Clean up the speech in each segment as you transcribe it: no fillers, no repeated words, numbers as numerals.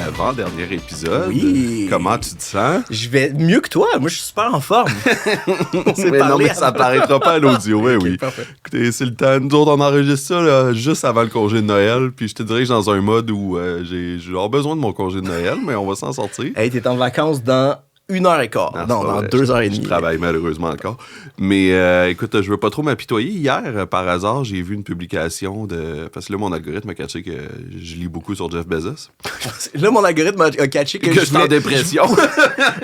l'avant-dernier épisode. Oui. Comment tu te sens? Je vais mieux que toi. Moi, je suis super en forme. On s'est Mais parlé non, mais ça apparaîtra pas à l'audio, oui. Parfait. Écoutez, c'est le temps. Nous autres, on enregistre ça là, juste avant le congé de Noël. Puis je te dirais que je suis dans un mode où j'ai besoin de mon congé de Noël, mais on va s'en sortir. Hey, t'es en vacances dans 1h15. Non, dans 2h30. Je travaille malheureusement encore. Mais écoute, je veux pas trop m'apitoyer. Hier, par hasard, j'ai vu une publication de... Parce que là, mon algorithme a catché que je lis beaucoup sur Jeff Bezos. Là, mon algorithme a catché que je suis en dépression.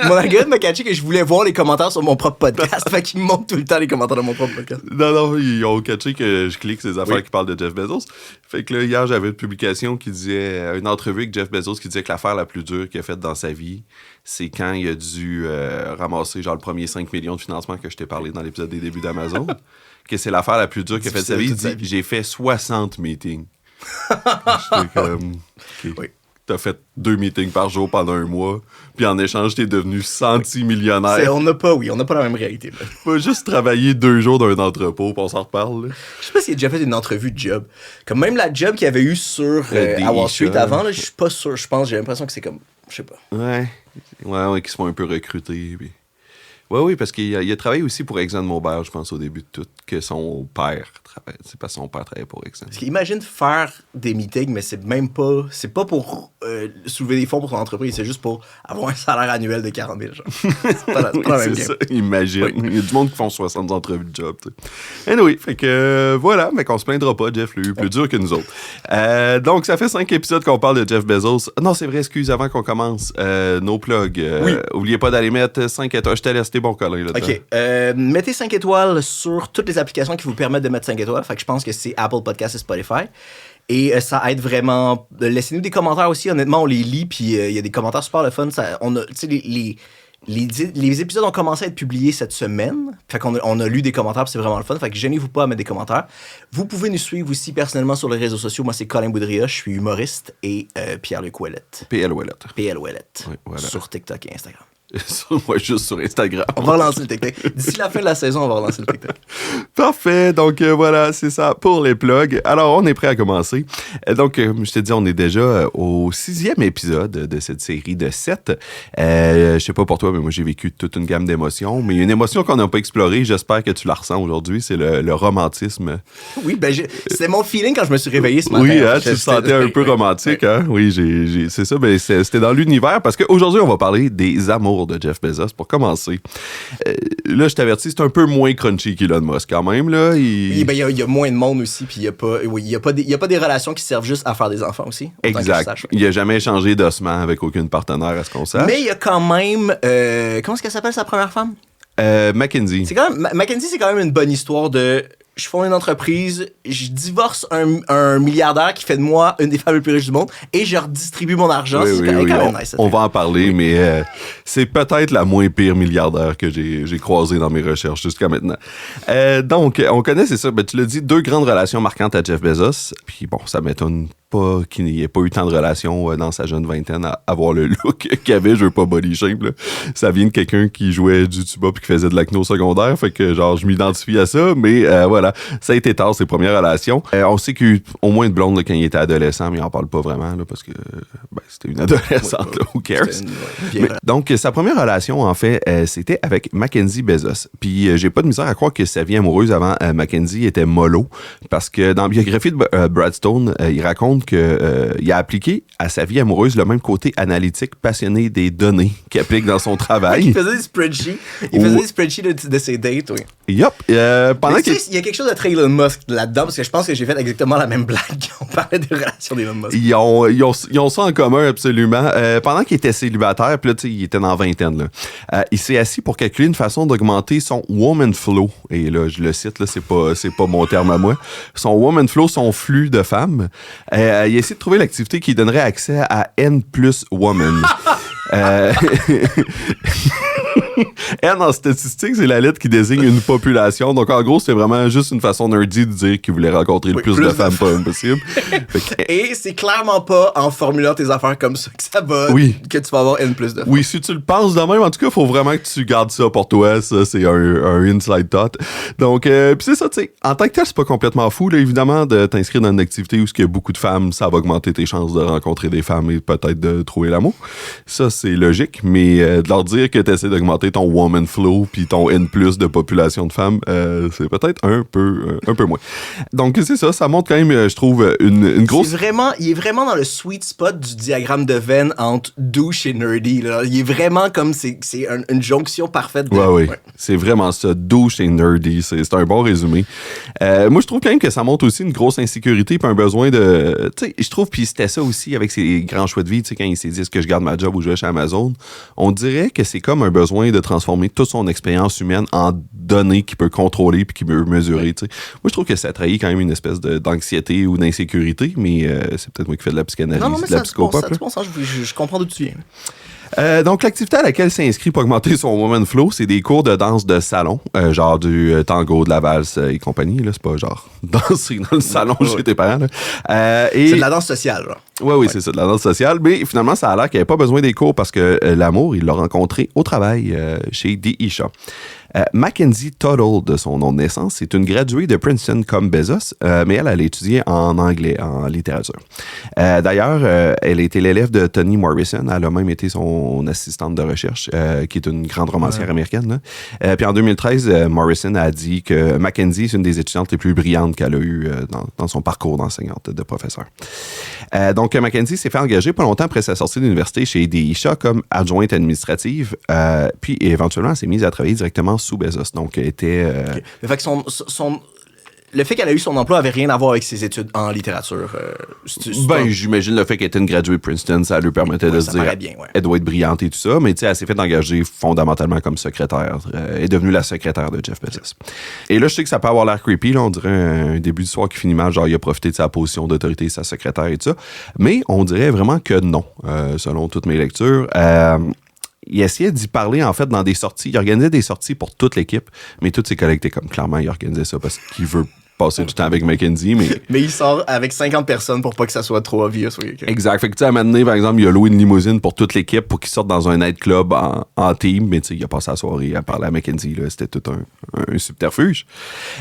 Mon algorithme a catché que je voulais voir les commentaires sur mon propre podcast. Fait qu'il me montre tout le temps les commentaires de mon propre podcast. Non, ils ont catché que je clique ces affaires qui parlent de Jeff Bezos. Fait que là, hier, j'avais une publication qui disait... Une entrevue avec Jeff Bezos qui disait que l'affaire la plus dure qu'il a faite dans sa vie, c'est quand il a dû ramasser genre le premier 5 millions de financement que je t'ai parlé dans l'épisode des débuts d'Amazon. Que c'est l'affaire la plus dure qu'il a faite de sa vie. Il dit, j'ai fait 60 meetings. J'étais comme... Okay. Oui. T'as fait 2 meetings par jour pendant un mois, puis en échange, t'es devenu centimillionnaire. On n'a pas la même réalité. Là. Pas juste travailler 2 jours dans un entrepôt, puis on s'en reparle. Là. Je sais pas s'il a déjà fait une entrevue de job. Comme même la job qu'il avait eu sur à Wall Street avant, là, je suis pas sûr. Je pense, j'ai l'impression que c'est comme, je sais pas. Ouais, qui se font un peu recruter. Puis... Oui, parce qu'il a travaillé aussi pour ExxonMobil, je pense, au début de tout, que son père travaille. C'est parce que son père travaillait pour Exxon. Parce qu'imagine faire des meetings, mais c'est pas pour soulever des fonds pour son entreprise, c'est juste pour avoir un salaire annuel de 40 000. Genre. C'est pas la même c'est game. ça, imagine. Oui. Il y a du monde qui font 60 entrevues de job. Et oui, fait que voilà, mais qu'on se plaindra pas, Jeff l'a eu plus dur que nous autres. Donc, ça fait 5 épisodes qu'on parle de Jeff Bezos. Non, c'est vrai, excuse, avant qu'on commence, nos plugs. Oubliez pas d'aller mettre 5 étoiles. Je t'ai laissé bon colin là-dedans. OK. Mettez 5 étoiles sur toutes les applications qui vous permettent de mettre 5 étoiles. Fait que je pense que c'est Apple Podcasts et Spotify. Et ça aide vraiment. Laissez-nous des commentaires aussi. Honnêtement, on les lit. Puis il y a des commentaires super le fun. Les épisodes ont commencé à être publiés cette semaine. Fait qu'on on a lu des commentaires. Puis c'est vraiment le fun. Fait que gênez-vous pas à mettre des commentaires. Vous pouvez nous suivre aussi personnellement sur les réseaux sociaux. Moi, c'est Colin Boudria. Je suis humoriste. Et Pierre-Luc Ouellette. PL Ouellette. PL Ouellette. Oui, voilà. Sur TikTok et Instagram. Moi, juste sur Instagram. On va relancer le TikTok. D'ici la fin de la saison, on va relancer le TikTok. Parfait. Donc, voilà, c'est ça pour les plugs. Alors, on est prêt à commencer. Donc, je t'ai dit, on est déjà au 6e épisode de cette série de 7. Je sais pas pour toi, mais moi, j'ai vécu toute une gamme d'émotions. Mais il y a une émotion qu'on n'a pas explorée. J'espère que tu la ressens aujourd'hui. C'est le romantisme. Oui, ben, c'était mon feeling quand je me suis réveillé ce matin. Oui, hein, tu te sentais un peu romantique. Hein? Oui, c'est ça. Ben, c'était dans l'univers. Parce qu'aujourd'hui, on va parler des amours de Jeff Bezos pour commencer. Là, je t'avertis, c'est un peu moins crunchy qu'Elon Musk quand même. Là. Oui, ben il y a moins de monde aussi, puis il y a pas des relations qui servent juste à faire des enfants aussi. Exact. Il n'a jamais échangé d'ossement avec aucune partenaire, à ce qu'on sache. Mais il y a quand même... comment est-ce qu'elle s'appelle, sa première femme? Mackenzie. Mackenzie, c'est quand même une bonne histoire de... Je fonde une entreprise, je divorce un milliardaire qui fait de moi une des femmes les plus riches du monde et je redistribue mon argent. Oui, c'est quand même nice. On va en parler, mais c'est peut-être la moins pire milliardaire que j'ai croisée dans mes recherches jusqu'à maintenant. Donc, on connaît, c'est ça, ben, tu l'as dit, 2 grandes relations marquantes à Jeff Bezos. Puis bon, ça m'étonne pas qu'il n'y ait pas eu tant de relations dans sa jeune vingtaine à avoir le look qu'il avait. Je veux pas body shame, là. Ça vient de quelqu'un qui jouait du tuba puis qui faisait de l'acné au secondaire. Fait que, genre, je m'identifie à ça. Mais voilà, ça a été tard, ses premières relations. On sait qu'il y a eu au moins une blonde là, quand il était adolescent, mais il en parle pas vraiment là, parce que c'était une adolescente. Là, who cares? Mais, donc, sa première relation, en fait, c'était avec Mackenzie Bezos. Puis j'ai pas de misère à croire que sa vie amoureuse avant Mackenzie était mollo. Parce que dans la biographie de Brad Stone, il raconte qu'il a appliqué à sa vie amoureuse le même côté analytique, passionné des données qu'il applique dans son travail. Il faisait des spreadsheets. Il faisait des spreadsheets de ses dates, oui. Yup. Il y a quelque chose de très Elon Musk là-dedans, parce que je pense que j'ai fait exactement la même blague quand on parlait des relations d'Elon Musk. Ils ont ça en commun, absolument. Pendant qu'il était célibataire, puis là, tu sais, il était dans la vingtaine, là, il s'est assis pour calculer une façon d'augmenter son woman flow. Et là, je le cite, là, c'est pas mon terme à moi. Son woman flow, son flux de femmes. Il a essayé de trouver l'activité qui donnerait accès à N plus woman. N en statistique, c'est la lettre qui désigne une population. Donc, en gros, c'était vraiment juste une façon nerdy de dire qu'il voulait rencontrer le plus de femmes possible. Et c'est clairement pas en formulant tes affaires comme ça que ça va, que tu vas avoir N plus de femmes. Oui, si tu le penses de même, en tout cas, il faut vraiment que tu gardes ça pour toi. Ça, c'est un inside thought. Donc, puis c'est ça, tu sais, en tant que tel, c'est pas complètement fou, là, évidemment, de t'inscrire dans une activité où il y a beaucoup de femmes, ça va augmenter tes chances de rencontrer des femmes et peut-être de trouver l'amour. Ça, c'est logique, mais de leur dire que tu essaies d'augmenter ton woman flow puis ton N+ de population de femmes, c'est peut-être un peu moins. Donc, c'est ça, ça montre quand même, je trouve, une grosse... Il est vraiment dans le sweet spot du diagramme de Venn entre douche et nerdy, là. Il est vraiment comme, c'est une jonction parfaite. Ouais. C'est vraiment ça, douche et nerdy, c'est un bon résumé. Moi, je trouve quand même que ça montre aussi une grosse insécurité puis un besoin de... Tu sais, je trouve, puis c'était ça aussi avec ses grands choix de vie, tu sais, quand il s'est dit est-ce que je garde ma job ou je vais chez Amazon, on dirait que c'est comme un besoin de transformer toute son expérience humaine en données qu'il peut contrôler puis qu'il peut mesurer, tu sais. Moi, je trouve que ça trahit quand même une espèce d'anxiété ou d'insécurité, mais c'est peut-être moi qui fais de la psychanalyse, de la psychopop. C'est bon sens, je comprends d'où tu viens. Donc, l'activité à laquelle s'inscrit pour augmenter son woman flow, c'est des cours de danse de salon, genre du tango, de la valse et compagnie. Là, c'est pas genre danser dans le salon chez tes parents. C'est de la danse sociale. Là. Oui, c'est ça, de la danse sociale. Mais finalement, ça a l'air qu'il n'y avait pas besoin des cours parce que l'amour, il l'a rencontré au travail chez Deisha. Mackenzie Tuttle, de son nom de naissance, c'est une graduée de Princeton comme Bezos, mais elle a étudié en anglais, en littérature. D'ailleurs, elle a été l'élève de Toni Morrison. Elle a même été son assistante de recherche, qui est une grande romancière américaine. Puis en 2013, Morrison a dit que Mackenzie est une des étudiantes les plus brillantes qu'elle a eues dans son parcours d'enseignante, de professeur. Donc, Mackenzie s'est fait engager pas longtemps après sa sortie de l'université chez Deisha comme adjointe administrative, puis éventuellement, elle s'est mise à travailler directement sous Bezos. Donc, elle était... Okay. Le fait que le fait qu'elle a eu son emploi avait rien à voir avec ses études en littérature. J'imagine le fait qu'elle était une graduée de Princeton, ça lui permettait de se dire elle doit être brillante et tout ça, mais tu sais, elle s'est fait engager fondamentalement comme secrétaire. Elle est devenue la secrétaire de Jeff Bezos. Et là, je sais que ça peut avoir l'air creepy, là, on dirait un début d'histoire qui finit mal, genre il a profité de sa position d'autorité, sa secrétaire et tout ça, mais on dirait vraiment que non, selon toutes mes lectures. Il essayait d'y parler, en fait, dans des sorties. Il organisait des sorties pour toute l'équipe, mais tous ses collègues étaient comme, clairement, il organisait ça parce qu'il veut passer du temps avec Mackenzie, mais il sort avec 50 personnes pour pas que ça soit trop obvious. Oui, okay. Exact. Fait que, tu sais, à un moment donné, par exemple, il a loué une limousine pour toute l'équipe pour qu'ils sortent dans un nightclub en team, mais tu sais, il a passé la soirée à parler à Mackenzie, là. C'était tout un subterfuge.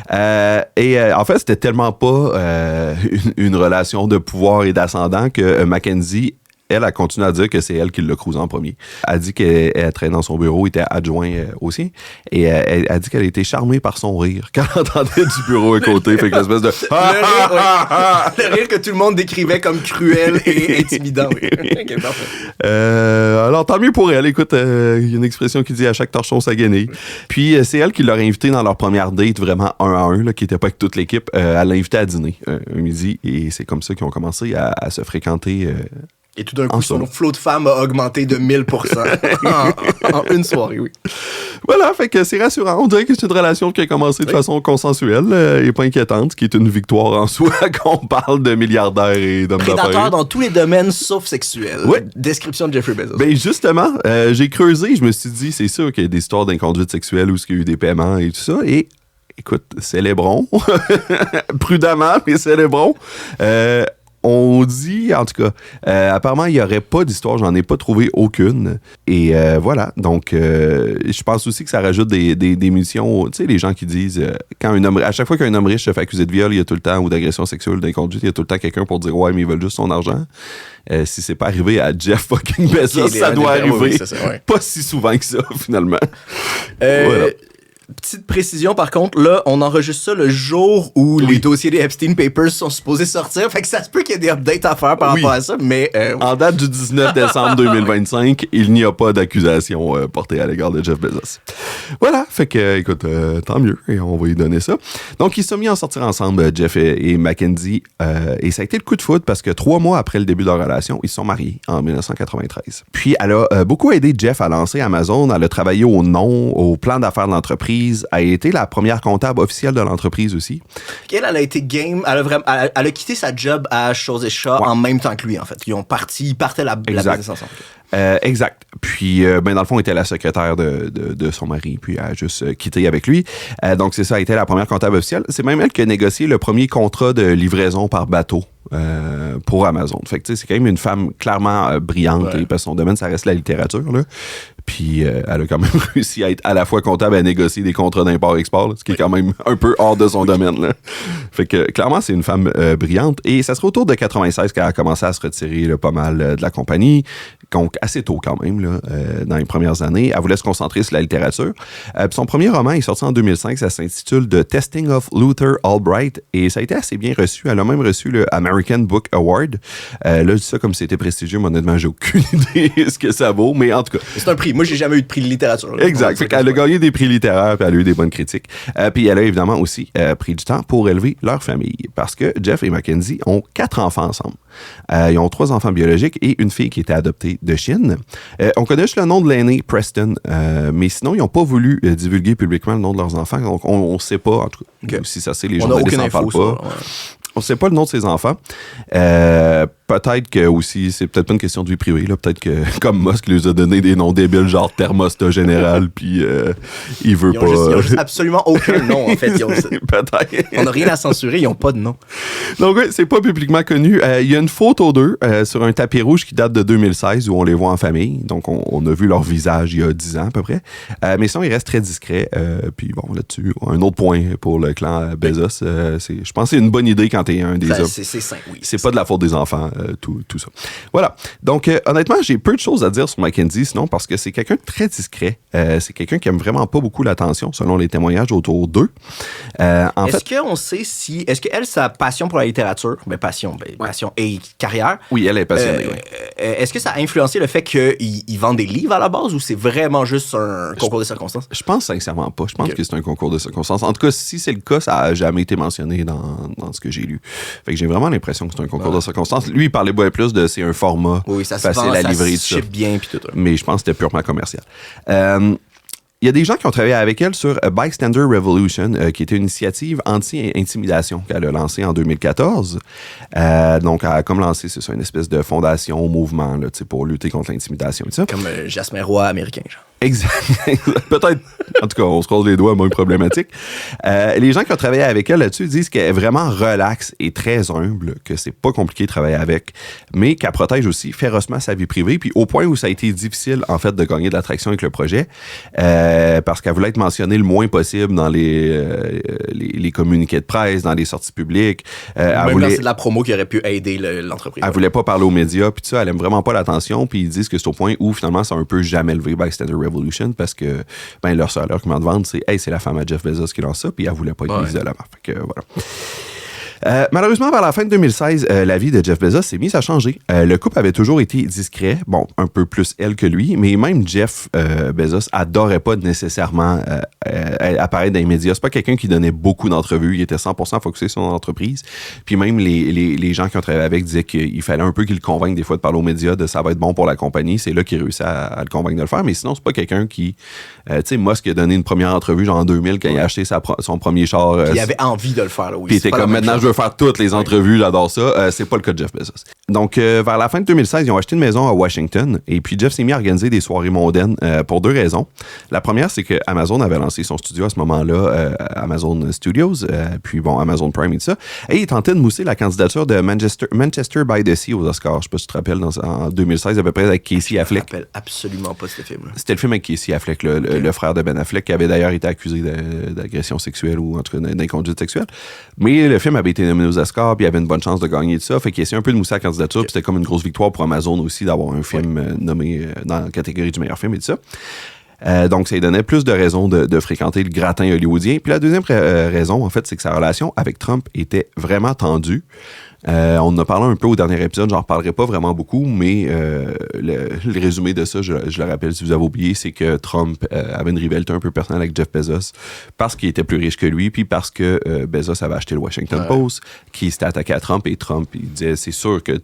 En fait, c'était tellement pas une relation de pouvoir et d'ascendant que Mackenzie, elle a continué à dire que c'est elle qui l'a cruisé en premier. Elle a dit qu'elle traînait dans son bureau, était adjoint aussi. Et elle a dit qu'elle a été charmée par son rire quand elle entendait du bureau à côté. Fait que l'espèce de... le rire que tout le monde décrivait comme cruel et intimidant. Oui. Okay, alors, tant mieux pour elle. Écoute, il y a une expression qui dit « à chaque torchon sa guenille ». Puis, c'est elle qui l'a invité dans leur première date, vraiment 1 à 1, là, qui n'était pas avec toute l'équipe. Elle l'a invité à dîner un midi. Et c'est comme ça qu'ils ont commencé à se fréquenter... Et tout d'un coup, son flot de femmes a augmenté de 1000% en une soirée, oui. Voilà, fait que c'est rassurant. On dirait que c'est une relation qui a commencé de façon consensuelle et pas inquiétante, ce qui est une victoire en soi quand on parle de milliardaires et d'hommes d'affaires. Prédateur dans tous les domaines sauf sexuel. Oui. Description de Jeffrey Bezos. Ben justement, j'ai creusé, je me suis dit, c'est sûr qu'il y a des histoires d'inconduite sexuelle où il y a eu des paiements et tout ça, et écoute, célébrons. Prudemment, mais célébrons. On dit, en tout cas, apparemment, il n'y aurait pas d'histoire, j'en ai pas trouvé aucune. Et voilà, donc je pense aussi que ça rajoute des munitions. Tu sais, les gens qui disent, à chaque fois qu'un homme riche se fait accuser de viol, il y a tout le temps, ou d'agression sexuelle, d'inconduite, il y a tout le temps quelqu'un pour dire, ouais, mais ils veulent juste son argent. Si c'est pas arrivé à Jeff fucking Bezos, ça doit arriver. Oui, ça, ouais. Pas si souvent que ça, finalement. Voilà. Petite précision, par contre, là, on enregistre ça le jour où les dossiers des Epstein Papers sont supposés sortir. Fait que ça se peut qu'il y ait des updates à faire par rapport à ça, mais... En date du 19 décembre 2025, il n'y a pas d'accusation portée à l'égard de Jeff Bezos. Voilà, fait que, écoute, tant mieux, et on va lui donner ça. Donc, ils se sont mis à sortir ensemble, Jeff et Mackenzie, et ça a été le coup de foudre parce que 3 mois après le début de leur relation, ils se sont mariés en 1993. Puis, elle a beaucoup aidé Jeff à lancer Amazon. Elle a travaillé au nom, au plan d'affaires de l'entreprise. A été la première comptable officielle de l'entreprise aussi. Elle a été game. Elle a quitté sa job à Chose et Chat en même temps que lui, en fait. Ils partaient la business ensemble. Exact. Puis, ben, dans le fond, elle était la secrétaire de son mari, puis elle a juste quitté avec lui. Donc, c'est ça, elle était la première comptable officielle. C'est même elle qui a négocié le premier contrat de livraison par bateau pour Amazon. Fait que, tu sais, c'est quand même une femme clairement brillante, et parce que son domaine, ça reste la littérature, là. Puis, elle a quand même réussi à être à la fois comptable et à négocier des contrats d'import-export, là, ce qui est quand même un peu hors de son domaine, là. Fait que, clairement, c'est une femme brillante. Et ça serait autour de 96 qu'elle a commencé à se retirer là, pas mal de la compagnie. Donc, assez tôt quand même, là, dans les premières années. Elle voulait se concentrer sur la littérature. Son premier roman est sorti en 2005. Ça s'intitule The Testing of Luther Albright. Et ça a été assez bien reçu. Elle a même reçu le American Book Award. Là, je dis ça comme c'était prestigieux, mais honnêtement, j'ai aucune idée ce que ça vaut. Mais en tout cas... C'est un prix. Moi, j'ai jamais eu de prix de littérature. Là. Exact. Fait qu'elle a gagné des prix littéraires, puis elle a eu des bonnes critiques. Puis elle a évidemment aussi pris du temps pour élever leur famille. Parce que Jeff et Mackenzie ont 4 enfants ensemble. Ils ont 3 enfants biologiques et une fille qui était adoptée de Chine. On connaît juste le nom de l'aîné, Preston, mais sinon, ils n'ont pas voulu divulguer publiquement le nom de leurs enfants. Donc, on ne sait pas, en tout cas, si ça c'est les journalistes n'en parlent pas. Ouais. On ne sait pas le nom de ses enfants. Peut-être que aussi, c'est peut-être pas une question de vie privée. Là. Peut-être que, comme Musk, il les a donné des noms débiles, genre thermostat général, puis il veut pas... Ils ont juste absolument aucun nom, en fait. Peut-être. On n'a rien à censurer, ils n'ont pas de nom. Donc, oui, c'est pas publiquement connu. Il y a une photo d'eux sur un tapis rouge qui date de 2016 où on les voit en famille. Donc, on a vu leur visage il y a 10 ans à peu près. Mais sinon, ils restent très discrets. Puis bon, là-dessus, un autre point pour le clan Bezos. Je pense que c'est une bonne idée quand t'es un des hommes. C'est sain, oui. C'est pas de la faute des enfants, tout ça. Voilà. Donc, honnêtement, j'ai peu de choses à dire sur Mackenzie, sinon, parce que c'est quelqu'un de très discret. C'est quelqu'un qui aime vraiment pas beaucoup l'attention, selon les témoignages autour d'eux. Est-ce qu'on sait si... Est-ce qu'elle, sa passion pour la littérature, passion et carrière... Oui, elle est passionnée, oui. Est-ce que ça a influencé le fait qu'ils vendent des livres à la base ou c'est vraiment juste un concours de circonstances? Je pense sincèrement pas. Je pense que c'est un concours de circonstances. En tout cas, si c'est le cas, ça a jamais été mentionné dans ce que j'ai lu. Fait que j'ai vraiment l'impression que c'est un concours de circonstances. Lui, il parlait bien plus de c'est un format facile à livrer. Ça se bien puis tout. Mais je pense que c'était purement commercial. Il y a des gens qui ont travaillé avec elle sur Bystander Revolution, qui était une initiative anti-intimidation qu'elle a lancée en 2014. Donc, elle a comme lancé, c'est ça, une espèce de fondation, mouvement là, pour lutter contre l'intimidation. Et ça. Comme Jasmin Roy américain, genre. Exact. Peut-être. En tout cas, on se croise les doigts, moins problématique. Les gens qui ont travaillé avec elle là-dessus disent qu'elle est vraiment relaxe et très humble, que c'est pas compliqué de travailler avec, mais qu'elle protège aussi férocement sa vie privée, puis au point où ça a été difficile, en fait, de gagner de l'attraction avec le projet, parce qu'elle voulait être mentionnée le moins possible dans les communiqués de presse, dans les sorties publiques. Même dans de la promo qui aurait pu aider l'entreprise. Elle voulait pas parler aux médias, puis tout ça, elle aime vraiment pas l'attention, puis ils disent que c'est au point où, finalement, ça a un peu jamais levé Bystander Revolution, parce que leur seul argument de vente, c'est « Hey, c'est la femme à Jeff Bezos qui lance ça », puis elle voulait pas être mise de l'avant. Fait que, voilà. Malheureusement, vers la fin de 2016, la vie de Jeff Bezos s'est mise à changer. Le couple avait toujours été discret, bon, un peu plus elle que lui, mais même Jeff Bezos adorait pas nécessairement apparaître dans les médias. C'est pas quelqu'un qui donnait beaucoup d'entrevues, il était 100% focusé sur son entreprise. Puis même les gens qui ont travaillé avec disaient qu'il fallait un peu qu'il le convainque des fois de parler aux médias, de ça va être bon pour la compagnie. C'est là qu'il réussit à le convaincre de le faire, mais sinon, c'est pas quelqu'un qui... tu sais, Musk a donné une première entrevue genre en 2000 quand il a acheté son premier char. Il avait envie de le faire, là, oui. Puis il était comme, maintenant, je veux faire toutes les entrevues, j'adore ça. C'est pas le cas de Jeff Bezos. Donc, vers la fin de 2016, ils ont acheté une maison à Washington et puis Jeff s'est mis à organiser des soirées mondaines pour 2 raisons. La première, c'est que Amazon avait lancé son studio à ce moment-là, Amazon Studios, puis bon, Amazon Prime et tout ça. Et il tentait de mousser la candidature de Manchester by the Sea aux Oscars. Je sais pas si tu te rappelles, en 2016, à peu près, avec Casey Affleck. Je me rappelle absolument pas ce film-là. C'était le film avec Casey Affleck, le frère de Ben Affleck, qui avait d'ailleurs été accusé d'agression sexuelle ou en tout cas d'inconduite sexuelle. Mais le film avait été nommé aux Oscars, puis il avait une bonne chance de gagner de ça. Fait qu'il essayait un peu de mousser la candidature, puis c'était comme une grosse victoire pour Amazon aussi d'avoir un film nommé dans la catégorie du meilleur film et tout ça. Donc, ça lui donnait plus de raisons de fréquenter le gratin hollywoodien. Puis la deuxième raison, en fait, c'est que sa relation avec Trump était vraiment tendue. On en a parlé un peu au dernier épisode, j'en reparlerai pas vraiment beaucoup, mais le résumé de ça, je le rappelle si vous avez oublié, c'est que Trump avait une rivalité un peu personnelle avec Jeff Bezos parce qu'il était plus riche que lui, puis parce que Bezos avait acheté le Washington Post, qui s'était attaqué à Trump, et Trump, il disait, c'est sûr que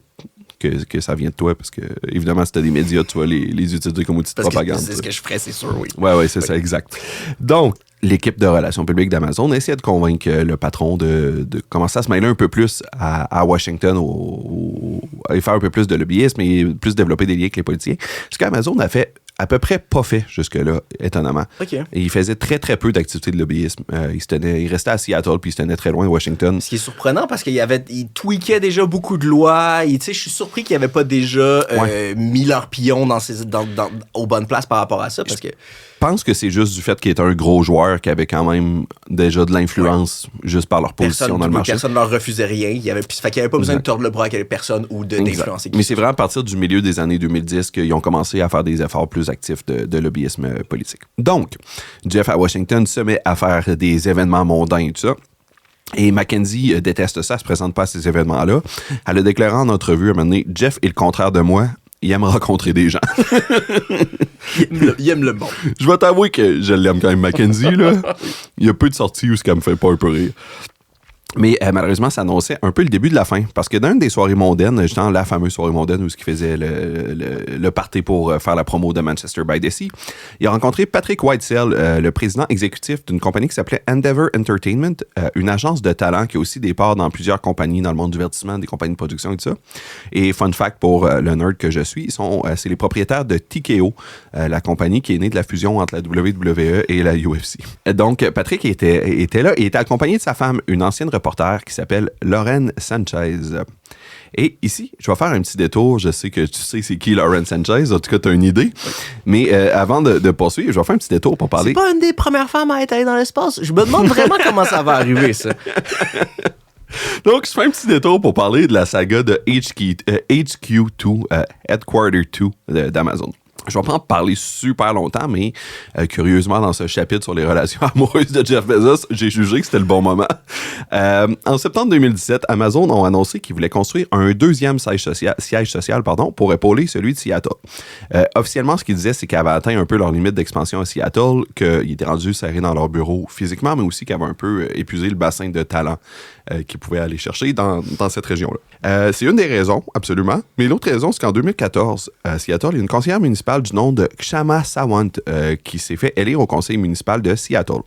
que ça vient de toi, parce que, évidemment, si t'as des médias, tu vas les utiliser comme outil de propagande. C'est ce que je ferais, c'est sûr, oui. Ouais, c'est ça, exact. Donc, l'équipe de relations publiques d'Amazon essayait de convaiqu're le patron de commencer à se mêler un peu plus à Washington et faire un peu plus de lobbyisme et plus développer des liens avec les politiciens. Jusqu'à Amazon a fait à peu près pas fait jusque-là, étonnamment. OK. Et il faisait très, très peu d'activités de lobbyisme. Il restait à Seattle, puis il se tenait très loin de Washington. Ce qui est surprenant, parce qu'il tweakait déjà beaucoup de lois. Je suis surpris qu'ils n'avaient pas déjà mis leur pion aux bonnes places par rapport à ça, parce que... Je pense que c'est juste du fait qu'il était un gros joueur qui avait quand même déjà de l'influence juste par leur position dans le marché. Personne ne leur refusait rien. Il n'y avait pas besoin de tordre le bras avec personne ou d'influencer. Mais c'est vraiment à partir du milieu des années 2010 qu'ils ont commencé à faire des efforts plus actifs de lobbyisme politique. Donc, Jeff à Washington se met à faire des événements mondains et tout ça. Et Mackenzie déteste ça, elle se présente pas à ces événements-là. Elle a déclaré en entrevue à un moment donné, Jeff est le contraire de moi. Il aime rencontrer des gens. il aime le monde. Je vais t'avouer que je l'aime quand même, Mackenzie, là. Il y a peu de sorties où ce qu'elle me fait pas un peu rire. Mais malheureusement, ça annonçait un peu le début de la fin. Parce que dans une des soirées mondaines, justement la fameuse soirée mondaine où il faisait le party pour faire la promo de Manchester by the Sea, il a rencontré Patrick Whitesell, le président exécutif d'une compagnie qui s'appelait Endeavor Entertainment, une agence de talent qui a aussi des parts dans plusieurs compagnies dans le monde du divertissement, des compagnies de production et tout ça. Et fun fact pour le nerd que je suis, c'est les propriétaires de TKO, la compagnie qui est née de la fusion entre la WWE et la UFC. Donc, Patrick était là et était accompagné de sa femme, une ancienne reporter qui s'appelle Lauren Sanchez. Et ici, je vais faire un petit détour. Je sais que tu sais c'est qui Lauren Sanchez. En tout cas, tu as une idée. Mais avant de poursuivre, je vais faire un petit détour pour parler... C'est pas une des premières femmes à être allée dans l'espace? Je me demande vraiment comment ça va arriver, ça. Donc, je fais un petit détour pour parler de la saga de HQ2, Headquarter 2 d'Amazon. Je vais pas en parler super longtemps, mais curieusement, dans ce chapitre sur les relations amoureuses de Jeff Bezos, j'ai jugé que c'était le bon moment. En septembre 2017, Amazon ont annoncé qu'ils voulaient construire un deuxième siège social pour épauler celui de Seattle. Officiellement, ce qu'ils disaient, c'est qu'ils avaient atteint un peu leur limite d'expansion à Seattle, qu'ils étaient rendus serrés dans leur bureau physiquement, mais aussi qu'ils avaient un peu épuisé le bassin de talent qu'ils pouvaient aller chercher dans cette région-là. C'est une des raisons, absolument. Mais l'autre raison, c'est qu'en 2014, à Seattle, il y a une conseillère municipale du nom de Kshama Sawant qui s'est fait élire au conseil municipal de Seattle.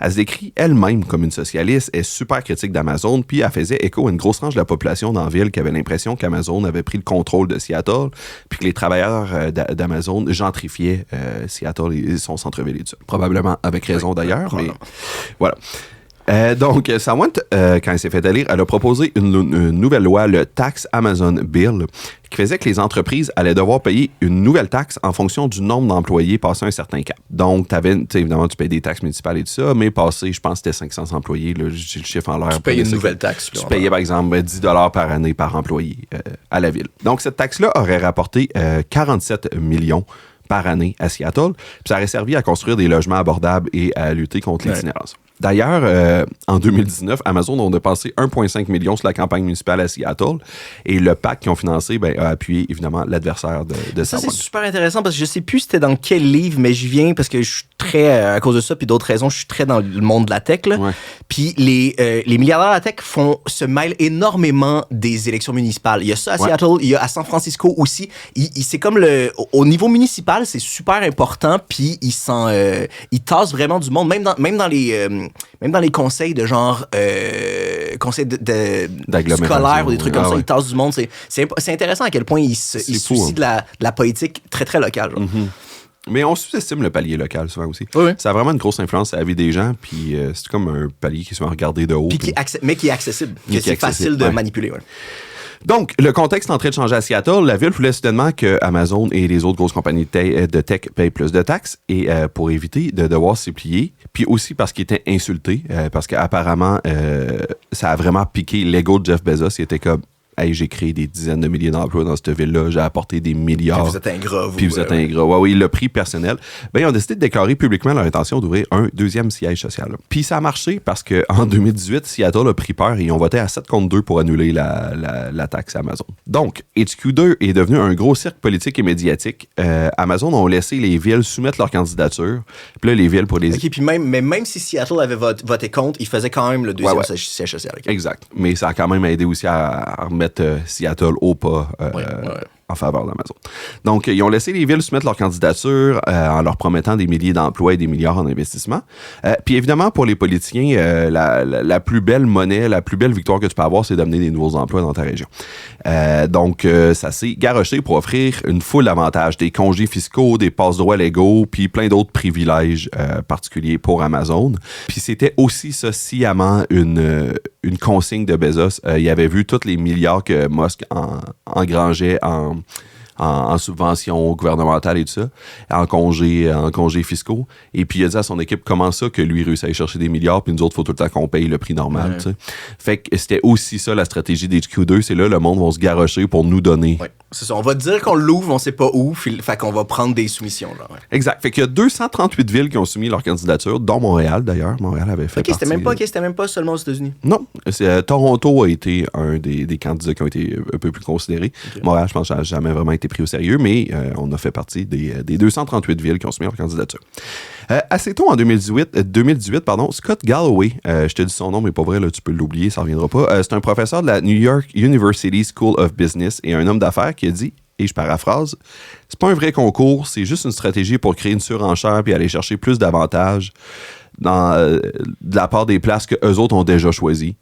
Elle se décrit elle-même comme une socialiste, est super critique d'Amazon, puis elle faisait écho à une grosse tranche de la population dans la ville qui avait l'impression qu'Amazon avait pris le contrôle de Seattle, puis que les travailleurs d'Amazon gentrifiaient Seattle et son centre-ville et tout ça. Probablement avec raison d'ailleurs, mais voilà. Donc, Sawant, quand elle s'est fait élire, elle a proposé une nouvelle loi, le Tax Amazon Bill, qui faisait que les entreprises allaient devoir payer une nouvelle taxe en fonction du nombre d'employés passé un certain cap. Donc, évidemment, tu payes des taxes municipales et tout ça, mais passé, je pense que c'était 500 employés, là, j'ai le chiffre en l'air. Tu payes une nouvelle taxe. Tu payais, par exemple, 10 $ par année par employé à la ville. Donc, cette taxe-là aurait rapporté 47 millions par année à Seattle, puis ça aurait servi à construire des logements abordables et à lutter contre l'itinérance. D'ailleurs, en 2019, Amazon ont dépensé 1,5 million sur la campagne municipale à Seattle et le PAC qu'ils ont financé a appuyé évidemment l'adversaire de ça. Sawant. C'est super intéressant parce que je sais plus c'était dans quel livre, mais je viens parce que je suis très, à cause de ça puis d'autres raisons, je suis très dans le monde de la tech. Là. Ouais. Puis les milliardaires de la tech se mêlent énormément des élections municipales. Il y a ça à Seattle, il y a à San Francisco aussi. C'est comme au niveau municipal, c'est super important puis ils tassent vraiment du monde, même dans les conseils de genre conseils scolaires ou des trucs comme ça, ils tassent du monde. C'est intéressant à quel point ils se soucient de la politique très, très locale. Genre. Mm-hmm. Mais on sous-estime le palier local souvent aussi. Oui. Ça a vraiment une grosse influence sur la vie des gens, puis c'est comme un palier qui est souvent regardé de haut. Mais qui est accessible, que c'est facile de manipuler. Ouais. Donc, le contexte est en train de changer à Seattle. La ville voulait soudainement que Amazon et les autres grosses compagnies de tech payent plus de taxes et pour éviter de devoir s'y plier. Puis aussi parce qu'ils étaient insultés, parce qu'apparemment, ça a vraiment piqué l'ego de Jeff Bezos. Il était comme, hey, j'ai créé des dizaines de milliers d'emplois dans cette ville-là, j'ai apporté des milliards. Puis vous êtes ingrat, vous. Puis vous êtes ingrat. Oui, il l'a pris personnel. Ben, ils ont décidé de déclarer publiquement leur intention d'ouvrir un deuxième siège social. Puis ça a marché parce qu'en 2018, Seattle a pris peur et ils ont voté à 7-2 pour annuler la taxe Amazon. Donc, HQ2 est devenu un gros cirque politique et médiatique. Amazon ont laissé les villes soumettre leur candidature. Puis là, les villes pour les... OK, puis même si Seattle avait voté contre, ils faisaient quand même le deuxième siège social. Okay. Exact. Mais ça a quand même aidé aussi à remettre mettre Seattle au pas en faveur d'Amazon. Donc, ils ont laissé les villes soumettre leur candidature en leur promettant des milliers d'emplois et des milliards en investissement. Puis évidemment, pour les politiciens, la plus belle monnaie, la plus belle victoire que tu peux avoir, c'est d'amener des nouveaux emplois dans ta région. Donc, ça s'est garoché pour offrir une foule d'avantages, des congés fiscaux, des passe-droits légaux, puis plein d'autres privilèges particuliers pour Amazon. Puis c'était aussi ça, sciemment, une consigne de Bezos. Il avait vu tous les milliards que Musk engrangeait en subventions gouvernementales et tout ça, en congés fiscaux. Et puis, il a dit à son équipe, comment ça que lui réussit à aller chercher des milliards, puis nous autres, il faut tout le temps qu'on paye le prix normal. Tu sais. Fait que c'était aussi ça, la stratégie d'HQ2. C'est là, le monde va se garrocher pour nous donner. Ouais, c'est ça. On va dire qu'on l'ouvre, on sait pas où, fait qu'on va prendre des soumissions. Là, Exact. Fait qu'il y a 238 villes qui ont soumis leur candidature, dont Montréal, d'ailleurs. Montréal avait fait partie. C'était même pas seulement aux États-Unis. Non. Toronto a été un des candidats qui ont été un peu plus considérés. Okay. Montréal, je pense, n'a jamais vraiment été pris au sérieux, mais on a fait partie des 238 villes qui ont soumis leur candidature. Assez tôt en 2018, Scott Galloway, je te dis son nom, mais pas vrai, là, tu peux l'oublier, ça ne reviendra pas. C'est un professeur de la New York University School of Business et un homme d'affaires qui a dit, et je paraphrase, c'est pas un vrai concours, c'est juste une stratégie pour créer une surenchère puis aller chercher plus d'avantages de la part des places que eux autres ont déjà choisies.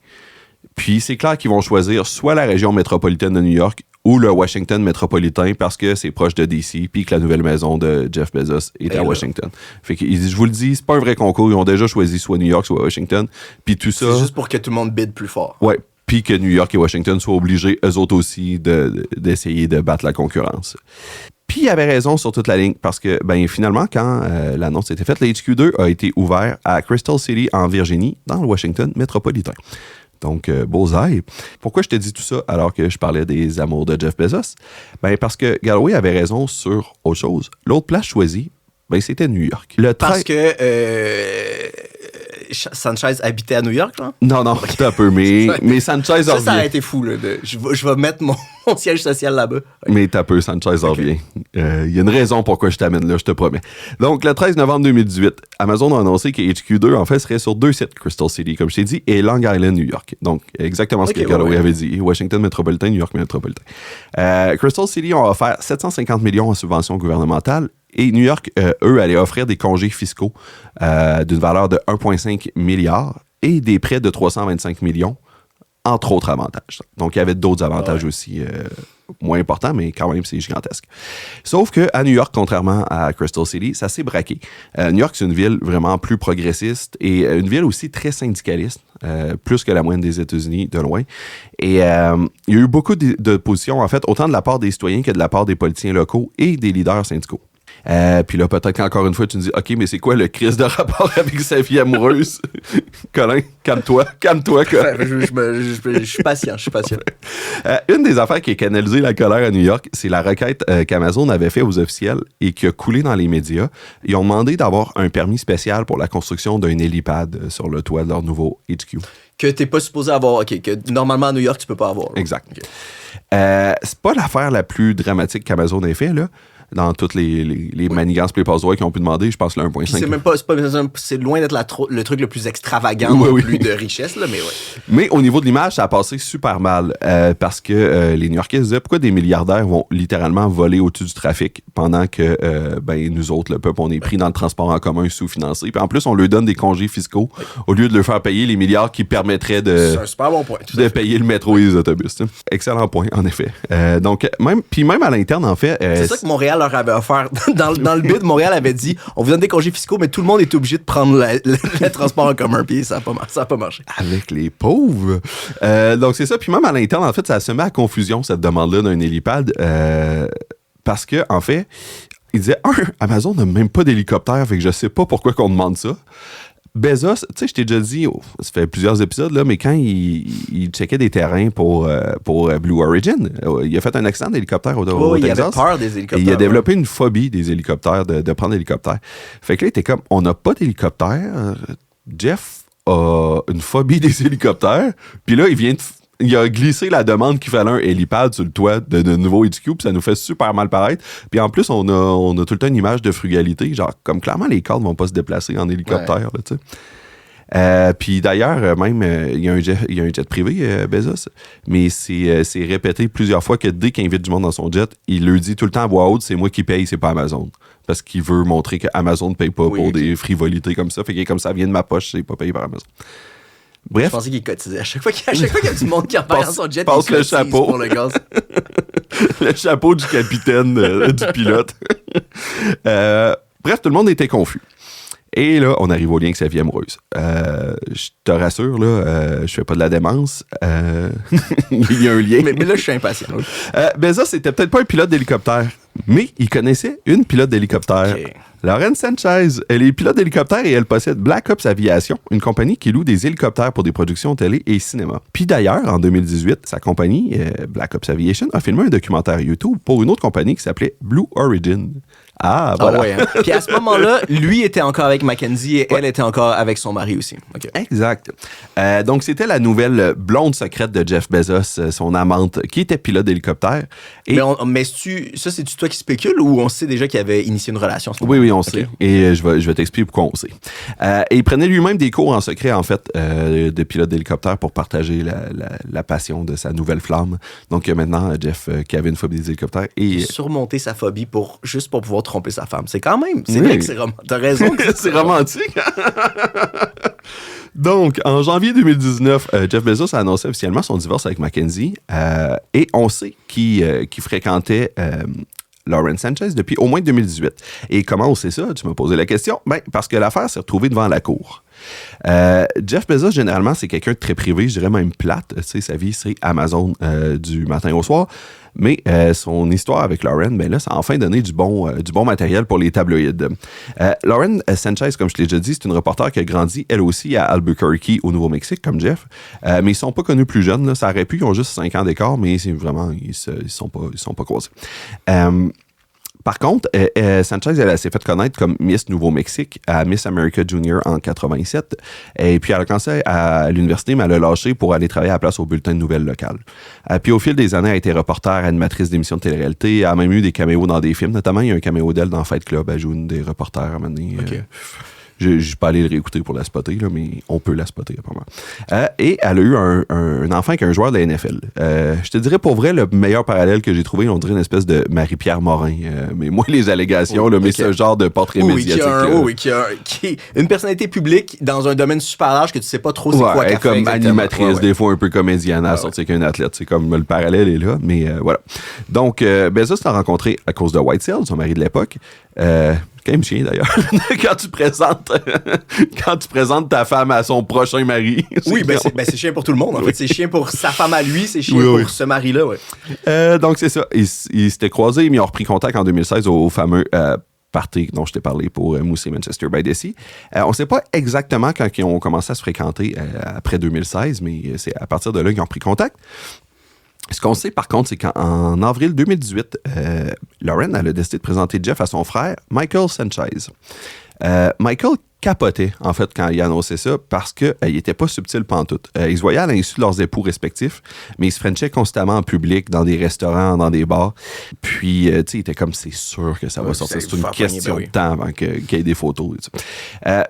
Puis c'est clair qu'ils vont choisir soit la région métropolitaine de New York ou le Washington métropolitain parce que c'est proche de DC puis que la nouvelle maison de Jeff Bezos est à Washington. Fait que, je vous le dis, c'est pas un vrai concours. Ils ont déjà choisi soit New York, soit Washington. Puis tout ça... C'est juste pour que tout le monde bide plus fort. Ouais. Puis que New York et Washington soient obligés, eux autres aussi, d'essayer de battre la concurrence. Puis il avait raison sur toute la ligne parce que finalement, quand l'annonce était faite, le HQ2 a été ouvert à Crystal City en Virginie, dans le Washington métropolitain. Donc, bullseye. Pourquoi je te dis tout ça alors que je parlais des amours de Jeff Bezos? Parce que Galloway avait raison sur autre chose. L'autre place choisie, c'était New York. Parce que Sanchez habitait à New York, là? Non, tout un peu, mais Sanchez en revient. Ça a été fou, là. Je vais mettre mon siège social là-bas. Okay. Mais t'as peu, Sanchez en revient. Il y a une raison pourquoi je t'amène là, je te promets. Donc, le 13 novembre 2018, Amazon a annoncé que HQ2, en fait, serait sur 2 sites, Crystal City, comme je t'ai dit, et Long Island, New York. Donc, exactement ce que Galloway avait dit. Washington métropolitain, New York métropolitain. Crystal City ont offert 750 millions en subventions gouvernementales. Et New York, eux, allaient offrir des congés fiscaux d'une valeur de 1,5 milliard et des prêts de 325 millions, entre autres avantages. Donc, il y avait d'autres avantages aussi moins importants, mais quand même, c'est gigantesque. Sauf qu'à New York, contrairement à Crystal City, ça s'est braqué. New York, c'est une ville vraiment plus progressiste et une ville aussi très syndicaliste, plus que la moyenne des États-Unis, de loin. Et il y a eu beaucoup d'opposition, en fait, autant de la part des citoyens que de la part des politiciens locaux et des leaders syndicaux. Puis là, peut-être qu'encore une fois, tu me dis, OK, mais c'est quoi le crise de rapport avec sa vie amoureuse? Colin, calme-toi, Colin. Je suis patient. Une des affaires qui a canalisé la colère à New York, c'est la requête qu'Amazon avait fait aux officiels et qui a coulé dans les médias. Ils ont demandé d'avoir un permis spécial pour la construction d'un hélipad sur le toit de leur nouveau HQ. Que t'es pas supposé avoir, OK, que normalement à New York, tu peux pas avoir. Là. Exact. Okay. C'est pas l'affaire la plus dramatique qu'Amazon ait fait, là. Dans toutes les manigances et les passe-droits qu'ils ont pu demander, je pense le 1,5. C'est loin d'être le truc le plus extravagant, plus de richesse, là, mais ouais. Mais au niveau de l'image, ça a passé super mal parce que les New-Yorkais se disaient pourquoi des milliardaires vont littéralement voler au-dessus du trafic pendant que nous autres, le peuple, on est pris dans le transport en commun sous-financé. Puis en plus, on leur donne des congés fiscaux au lieu de leur faire payer les milliards qui permettraient de, c'est un super bon point, de payer le métro et les autobus. T'sais. Excellent point, en effet. Donc, même à l'interne, en fait... c'est ça que Montréal leur avait offert. Dans le bid, Montréal avait dit on vous donne des congés fiscaux, mais tout le monde est obligé de prendre le transport en commun, puis ça n'a pas marché. Avec les pauvres. Donc, c'est ça. Puis même à l'interne, en fait, ça se met à confusion, cette demande-là d'un hélipad, parce que, en fait, il disait Amazon n'a même pas d'hélicoptère, fait que je sais pas pourquoi qu'on demande ça. Bezos, tu sais, je t'ai déjà dit, ça fait plusieurs épisodes, là, mais quand il checkait des terrains pour Blue Origin, il a fait un accident d'hélicoptère au Texas. Il avait peur des hélicoptères. Et il a développé une phobie des hélicoptères, de prendre l'hélicoptère. Fait que là, il était comme, on n'a pas d'hélicoptère. Jeff a une phobie des hélicoptères. Puis là, il a glissé la demande qu'il fallait un hélipad sur le toit de nouveau HQ, puis ça nous fait super mal paraître. Puis en plus, on a tout le temps une image de frugalité, genre comme clairement les cadres vont pas se déplacer en hélicoptère. Ouais. Là, Puis d'ailleurs, même, il y a un jet privé, Bezos, mais c'est répété plusieurs fois que dès qu'il invite du monde dans son jet, il le dit tout le temps à voix haute, c'est moi qui paye, c'est pas Amazon. Parce qu'il veut montrer qu'Amazon ne paye pas pour des frivolités comme ça. Fait que comme ça vient de ma poche, c'est pas payé par Amazon. Bref. Je pensais qu'il cotisait. À chaque fois qu'il y a du monde qui repart dans son jet, passe il le cotise chapeau. pour le gaz. Le chapeau du capitaine, du pilote. Bref, tout le monde était confus. Et là, on arrive au lien avec sa vie amoureuse. Je te rassure, là, je fais pas de la démence. Il y a un lien. Mais là, je suis impatient. Bezos, c'était peut-être pas un pilote d'hélicoptère, mais il connaissait une pilote d'hélicoptère. Okay. Lauren Sanchez. Elle est pilote d'hélicoptère et elle possède Black Ops Aviation, une compagnie qui loue des hélicoptères pour des productions télé et cinéma. Puis d'ailleurs, en 2018, sa compagnie, Black Ops Aviation, a filmé un documentaire YouTube pour une autre compagnie qui s'appelait Blue Origin. Ah, voilà. Ah ouais, hein. Puis à ce moment-là, lui était encore avec Mackenzie et elle était encore avec son mari aussi. Okay. Exact. Donc, c'était la nouvelle blonde secrète de Jeff Bezos, son amante, qui était pilote d'hélicoptère. Et... Mais ça, c'est-tu toi qui spécule ou on sait déjà qu'il avait initié une relation? Oui, on sait. Et je vais t'expliquer pourquoi on sait. Et il prenait lui-même des cours en secret, en fait, de pilote d'hélicoptère pour partager la passion de sa nouvelle flamme. Donc, maintenant, Jeff, qui avait une phobie des hélicoptères. Et surmonter sa phobie juste pour pouvoir tromper sa femme. C'est quand même... C'est vrai que c'est romantique. T'as raison. C'est romantique. Donc, en janvier 2019, Jeff Bezos a annoncé officiellement son divorce avec Mackenzie. Et on sait qu'il fréquentait... Lauren Sanchez depuis au moins 2018. Et comment on sait ça? Tu m'as posé la question. Ben, parce que l'affaire s'est retrouvée devant la cour. Jeff Bezos, généralement, c'est quelqu'un de très privé, je dirais même plate. Tu sais, sa vie, c'est Amazon du matin au soir. Mais son histoire avec Lauren, ben là, ça a enfin donné du bon matériel pour les tabloïds. Lauren Sanchez, comme je te l'ai déjà dit, c'est une reporter qui a grandi, elle aussi, à Albuquerque, au Nouveau-Mexique, comme Jeff. Mais ils sont pas connus plus jeunes. Là. Ça aurait pu, ils ont juste 5 ans d'écart, mais c'est vraiment, ils sont pas croisés. Par contre, Sanchez, elle s'est fait connaître comme Miss Nouveau-Mexique à Miss America Junior en 87. Et puis, elle a commencé à l'université, mais elle a lâché pour aller travailler à la place au bulletin de nouvelles locales. Puis, au fil des années, elle a été reporter, animatrice d'émissions de télé-réalité. Elle a même eu des caméos dans des films. Notamment, il y a un caméo d'elle dans Fight Club. Elle joue une des reporters à un moment donné. Okay. Je ne suis pas allé le réécouter pour la spotter, là, mais on peut la spotter, apparemment. Et elle a eu un enfant avec un joueur de la NFL. Je te dirais, pour vrai, le meilleur parallèle que j'ai trouvé, on dirait une espèce de Marie-Pierre Morin. Mais moins les allégations, là, mais ce genre de portrait médiatique. Qui est une personnalité publique dans un domaine super large que tu sais pas trop c'est quoi qu'elle fait. Comme animatrice, des fois un peu comédienne, à sortir qu'un athlète. C'est comme le parallèle est là, mais voilà. Donc, Bezos l'a rencontré à cause de Whitesell, son mari de l'époque. Quand même chien d'ailleurs. quand tu présentes ta femme à son prochain mari. Oui, c'est chien pour tout le monde. En fait, c'est chien pour sa femme à lui, c'est chien pour ce mari-là. Ouais. Donc c'est ça. Ils s'étaient croisés, mais ils ont repris contact en 2016 au fameux party dont je t'ai parlé pour Moose et Manchester by the Sea. On ne sait pas exactement quand ils ont commencé à se fréquenter après 2016, mais c'est à partir de là qu'ils ont repris contact. Ce qu'on sait, par contre, c'est qu'en avril 2018, Lauren elle a décidé de présenter Jeff à son frère, Michael Sanchez. Michael capotait, en fait, quand il a annoncé ça, parce qu'il n'était pas subtil pantoute. Ils se voyaient à l'insu de leurs époux respectifs, mais ils se frenchaient constamment en public, dans des restaurants, dans des bars. Puis, tu sais, il était comme, c'est sûr que ça va sortir. C'est une question de temps avant qu'il y ait des photos.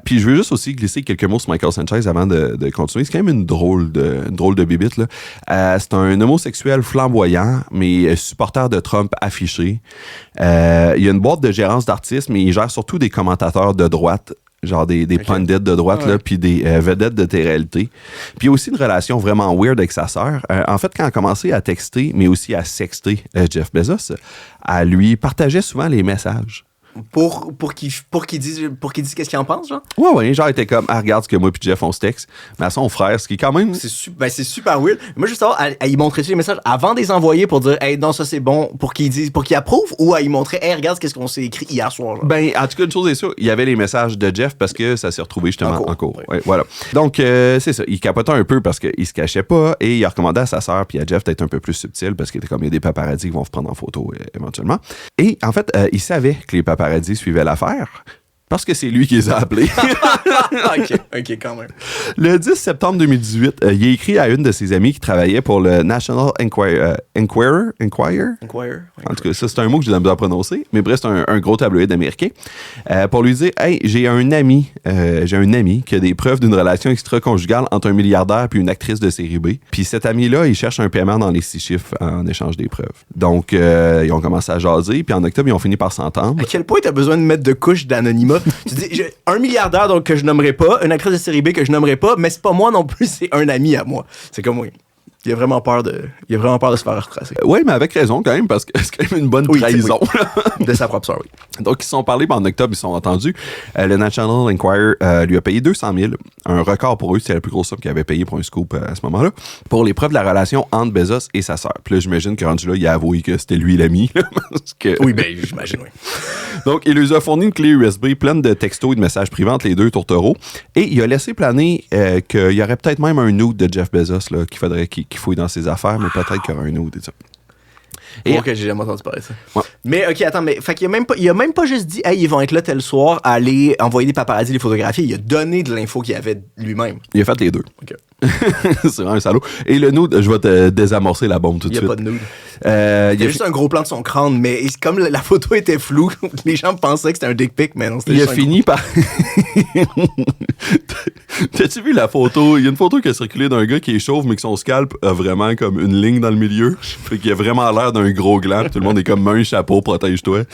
Puis, je veux juste aussi glisser quelques mots sur Michael Sanchez avant de continuer. C'est quand même une drôle de bibite, là. C'est un homosexuel flamboyant, mais supporter de Trump affiché. Il y a une boîte de gérance d'artistes, mais il gère surtout des commentateurs de droite, genre des pundits de droite, là, puis des vedettes de télé-réalité. Puis il y a aussi une relation vraiment weird avec sa sœur. En fait, quand elle a commencé à texter, mais aussi à sexter Jeff Bezos, elle lui partageait souvent les messages. Pour qu'il dise qu'est-ce qu'il en pense, genre? Ouais, genre, il était comme, regarde ce que moi puis Jeff, on se texte. Mais à son frère, ce qui est quand même... C'est super weird. Moi, je veux savoir, il montrait les messages avant de les envoyer pour dire, hey, non, ça c'est bon, pour qu'il approuve, ou il montrait, hey, regarde qu'est-ce qu'on s'est écrit hier soir, genre? Ben, en tout cas, une chose est sûre, il y avait les messages de Jeff parce que ça s'est retrouvé justement en cours. Ouais, voilà. Donc, c'est ça. Il capotait un peu parce qu'il se cachait pas et il a recommandé à sa sœur puis à Jeff d'être un peu plus subtil parce qu'il était comme, il y a des paparazzis qui vont se prendre en photo éventuellement. Et en fait, il savait que les paparazzis suivaient l'affaire Parce que c'est lui qui les a appelés. OK, quand même. Le 10 septembre 2018, il a écrit à une de ses amies qui travaillait pour le National Enquirer. En tout cas, ça, c'est un mot que j'ai de la misère à prononcer. Mais bref, c'est un gros tabloïd américain. Pour lui dire, hey, j'ai un ami qui a des preuves d'une relation extra-conjugale entre un milliardaire puis une actrice de série B. Puis cet ami-là, il cherche un paiement dans les 6 chiffres en échange des preuves. Donc, ils ont commencé à jaser. Puis en octobre, ils ont fini par s'entendre. À quel point tu as besoin de mettre de couches d'anonymat? Tu dis, un milliardaire donc, que je nommerai pas, une actrice de série B que je nommerai pas, mais c'est pas moi non plus, c'est un ami à moi. C'est comme, oui. Il a vraiment peur de se faire retracer. Oui, mais avec raison quand même, parce que c'est quand même une bonne trahison. Oui. De sa propre sœur, oui. Donc, ils se sont parlé, en octobre, ils se sont entendus. Le National Enquirer lui a payé 200 000, un record pour eux, c'était la plus grosse somme qu'il avait payé pour un scoop à ce moment-là, pour les preuves de la relation entre Bezos et sa sœur. Puis là, j'imagine que rendu là, il a avoué que c'était lui l'ami. Oui, ben j'imagine, oui. Donc, il lui a fourni une clé USB pleine de textos et de messages privés entre les deux tourtereaux, et il a laissé planer qu'il y aurait peut-être même un nude de Jeff Bezos là, qu'il faudrait qu'il fouille dans ses affaires, mais peut-être qu'il y aura un nude et ça. Ok, j'ai jamais entendu parler de ça. Ouais. Mais ok, attends, mais fait qu'il il a même pas juste dit, hey, ils vont être là tel soir, aller envoyer des paparazzis les photographier. Il a donné de l'info qu'il avait lui-même. Il a fait les deux. Ok. C'est vraiment un salaud. Et le nude, je vais te désamorcer la bombe tout de suite. Il n'y a pas de nude. Il y a juste un gros plan de son crâne, mais comme la photo était floue, les gens pensaient que c'était un dick pic, mais non, c'était il a fini par... T'as-tu vu la photo? Il y a une photo qui a circulé d'un gars qui est chauve, mais que son scalp a vraiment comme une ligne dans le milieu. Fait qu'il a vraiment l'air d'un gros gland. Tout le monde est comme un chapeau, protège-toi.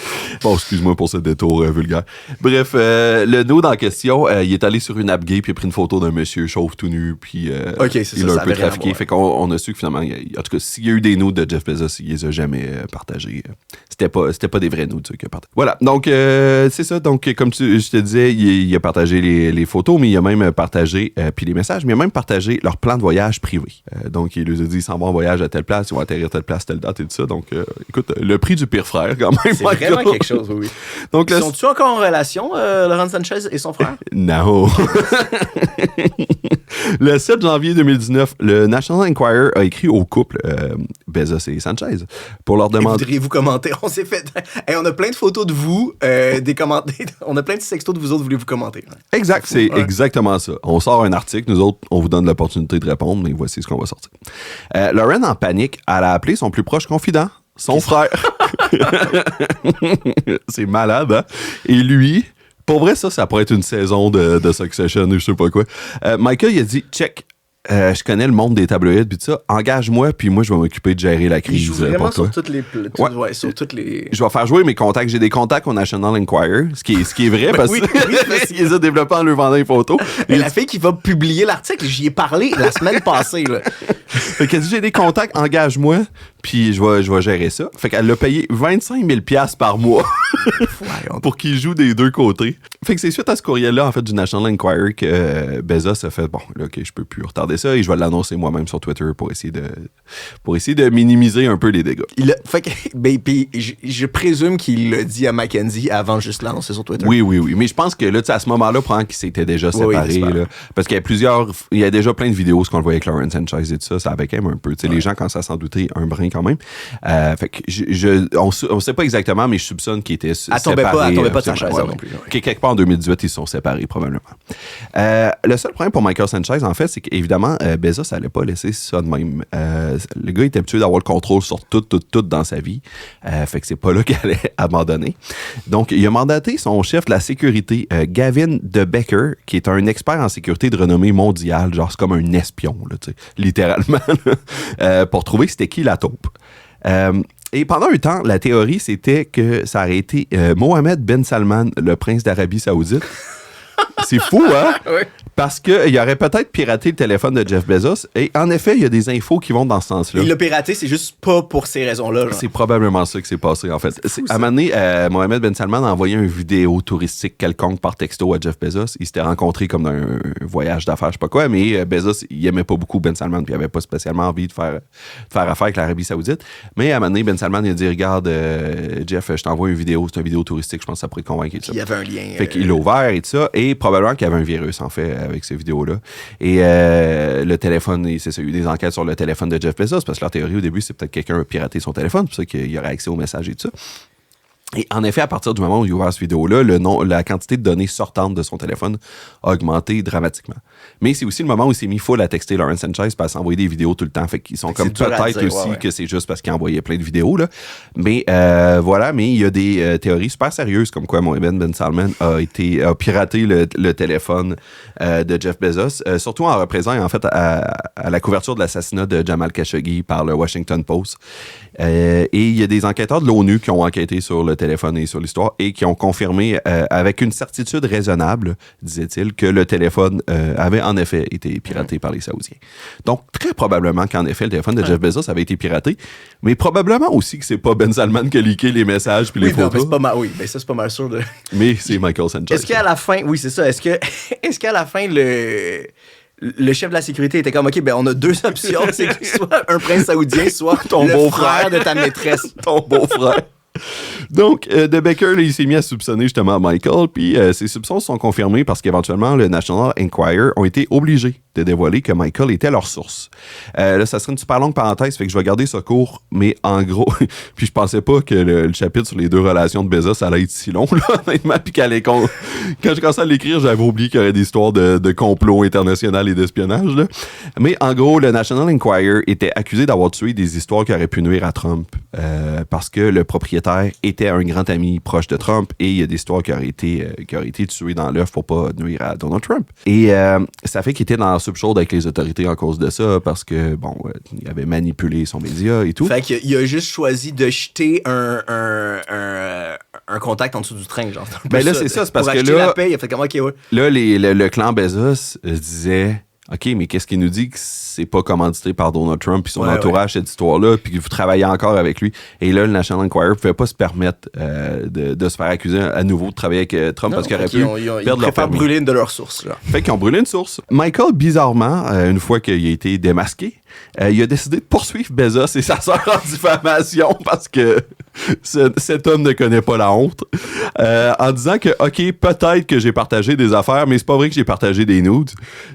Bon, excuse-moi pour ce détour vulgaire. Bref, le nude en question, il est allé sur une app gay, puis il a pris une photo d'un monsieur chauve tout nu, puis il l'a un peu trafiqué. Fait qu'on a su que finalement, en tout cas, s'il y a eu des nudes de Jeff Bezos, il les a jamais partagés. C'était pas des vrais nudes qu'il a partagés. Voilà, donc c'est ça. Donc, comme je te disais, il a partagé les photos, mais il a même partagé, puis les messages, mais il a même partagé leur plan de voyage privé. Donc, il lui a dit, ils s'en vont en voyage à telle place, ils vont atterrir à telle place, telle date et tout ça. Donc, écoute, le prix du pire frère, quand même. C'est vraiment quelque chose, oui. Donc, sont-ils encore en relation, Laurent Sanchez et son frère? Non. Le 7 janvier 2019, le National Enquirer a écrit au couple Bezos et Sanchez pour leur demander... Voudriez-vous commenter? On s'est fait... Hey, on a plein de photos de vous, des commentaires. On a plein de sextos de vous autres, voulez-vous commenter? Exact, c'est exactement ça. On sort un article, nous autres, on vous donne l'opportunité de répondre, mais voici ce qu'on va sortir. Lauren, en panique, elle a appelé son plus proche confident, son frère. C'est malade, hein? Et lui... Pour vrai, ça pourrait être une saison de Succession ou je sais pas quoi. Michael, il a dit, check, je connais le monde des tabloïds, puis ça, engage-moi, puis moi, je vais m'occuper de gérer la crise. Il joue vraiment sur toutes les... sur toutes les... Je vais faire jouer mes contacts. J'ai des contacts au National Enquirer, ce qui est vrai, parce qu'ils les ont développés en leur vendant les photos. Et la fille qui va publier l'article, j'y ai parlé la semaine passée. Là. Fait qu'elle dit, j'ai des contacts, engage-moi, puis je vais gérer ça. Fait qu'elle l'a payé 25 000 $ par mois pour qu'il joue des deux côtés. Fait que c'est suite à ce courriel-là, en fait, du National Enquirer que Bezos a fait, bon, là, OK, je peux plus retarder ça et je vais l'annoncer moi-même sur Twitter pour essayer de minimiser un peu les dégâts. Fait que, puis je présume qu'il l'a dit à Mackenzie avant juste l'annoncer sur Twitter. Oui. Mais je pense que là, à ce moment-là, probablement qu'ils s'étaient déjà séparés. Là, parce qu'il y a déjà plein de vidéos, ce qu'on le voyait avec Lauren Sanchez et tout ça, ça avait quand même un peu. Les gens, quand ça s'en doutait, un brin quand même. Fait que on sait pas exactement, mais je soupçonne qu'ils étaient séparés. Elle tombait pas de sa chaise non plus. Quelque part en 2018, ils se sont séparés, probablement. Le seul problème pour Michael Sanchez, en fait, c'est qu'évidemment, Bezos n'allait pas laisser ça de même. Le gars était habitué d'avoir le contrôle sur tout dans sa vie. Fait que c'est pas là qu'il allait abandonner. Donc, il a mandaté son chef de la sécurité, Gavin De Becker, qui est un expert en sécurité de renommée mondiale, genre c'est comme un espion, là, littéralement, là, pour trouver c'était qui la taupe. Et pendant un temps, la théorie, c'était que ça aurait été Mohammed Ben Salman, le prince d'Arabie Saoudite. C'est fou, hein? Oui. Parce qu'il aurait peut-être piraté le téléphone de Jeff Bezos. Et en effet, il y a des infos qui vont dans ce sens-là. Il l'a piraté, c'est juste pas pour ces raisons-là. Genre. C'est probablement ça qui s'est passé, en fait. À un moment donné, Mohammed Ben Salman a envoyé une vidéo touristique quelconque par texto à Jeff Bezos. Ils s'étaient rencontrés comme dans un voyage d'affaires, je sais pas quoi, mais Bezos, il aimait pas beaucoup Ben Salman, puis il avait pas spécialement envie de faire affaire avec l'Arabie Saoudite. Mais à un moment donné, Ben Salman, il a dit, regarde, Jeff, je t'envoie une vidéo, c'est une vidéo touristique, je pense que ça pourrait te convaincre. Il y avait un lien. Fait qu'il l'a ouvert et tout ça, et probablement qu'il y avait un virus, en fait, avec ces vidéos-là. Et le téléphone, c'est ça, il y a eu des enquêtes sur le téléphone de Jeff Bezos, parce que leur théorie au début, c'est peut-être quelqu'un a piraté son téléphone, c'est pour ça qu'il y aurait accès aux messages et tout ça. Et en effet, à partir du moment où il a ouvert cette vidéo-là, la quantité de données sortantes de son téléphone a augmenté dramatiquement. Mais c'est aussi le moment où il s'est mis full à texter Lauren Sanchez parce s'envoyer des vidéos tout le temps. Fait qu'ils sont comme peut-être aussi que c'est juste parce qu'il envoyait plein de vidéos, là. Mais voilà, mais il y a des théories super sérieuses comme quoi Mohammed Ben Salman a piraté le téléphone de Jeff Bezos, surtout en représentant en fait à la couverture de l'assassinat de Jamal Khashoggi par le Washington Post. Et il y a des enquêteurs de l'ONU qui ont enquêté sur le téléphone et sur l'histoire et qui ont confirmé avec une certitude raisonnable, disait-il, que le téléphone avait en effet été piraté par les Saoudiens. Donc, très probablement qu'en effet, le téléphone de Jeff Bezos avait été piraté, mais probablement aussi que c'est pas Ben Salman qui a leaké les messages puis les photos. Mais c'est pas mal, oui, mais ça, c'est pas mal sûr de... Mais c'est Michael Sanchez. Est-ce qu'à la fin... Oui, c'est ça. Est-ce qu'à la fin, le chef de la sécurité était comme, OK, ben on a deux options, c'est que soit un prince saoudien, soit ton beau-frère de ta maîtresse. Ton beau-frère. Donc, De Becker, là, il s'est mis à soupçonner justement Michael, puis ses soupçons sont confirmés parce qu'éventuellement, le National Enquirer ont été obligés de dévoiler que Michael était leur source. Là, ça serait une super longue parenthèse, fait que je vais garder ça court, mais en gros, puis je pensais pas que le chapitre sur les deux relations de Bezos allait être si long, là, honnêtement, puis quand j'ai commencé à l'écrire, j'avais oublié qu'il y aurait des histoires de complot international et d'espionnage, là. Mais en gros, le National Enquirer était accusé d'avoir tué des histoires qui auraient pu nuire à Trump, parce que le propriétaire était un grand ami proche de Trump et il y a des histoires qui auraient été tuées dans l'œuf pour pas nuire à Donald Trump. Et ça fait qu'il était dans la subchaude avec les autorités en cause de ça parce que, bon, il avait manipulé son média et tout. Fait qu'il a juste choisi de jeter un contact en dessous du train, genre. Ben là, c'est ça, c'est parce que là... la paye, il a fait comme, OK, ouais. Là, le clan Bezos disait... OK, mais qu'est-ce qu'il nous dit que c'est pas commandité par Donald Trump puis son entourage, cette histoire-là, puis que vous travaillez encore avec lui. Et là, le National Enquirer ne pouvait pas se permettre de se faire accuser à nouveau de travailler avec Trump parce qu'il aurait pu perdre leur permis. Brûler une de leurs sources. Là. Fait qu'ils ont brûlé une source. Michael, bizarrement, une fois qu'il a été démasqué, il a décidé de poursuivre Bezos et sa sœur en diffamation parce que cet homme ne connaît pas la honte, en disant que, OK, peut-être que j'ai partagé des affaires, mais c'est pas vrai que j'ai partagé des nudes.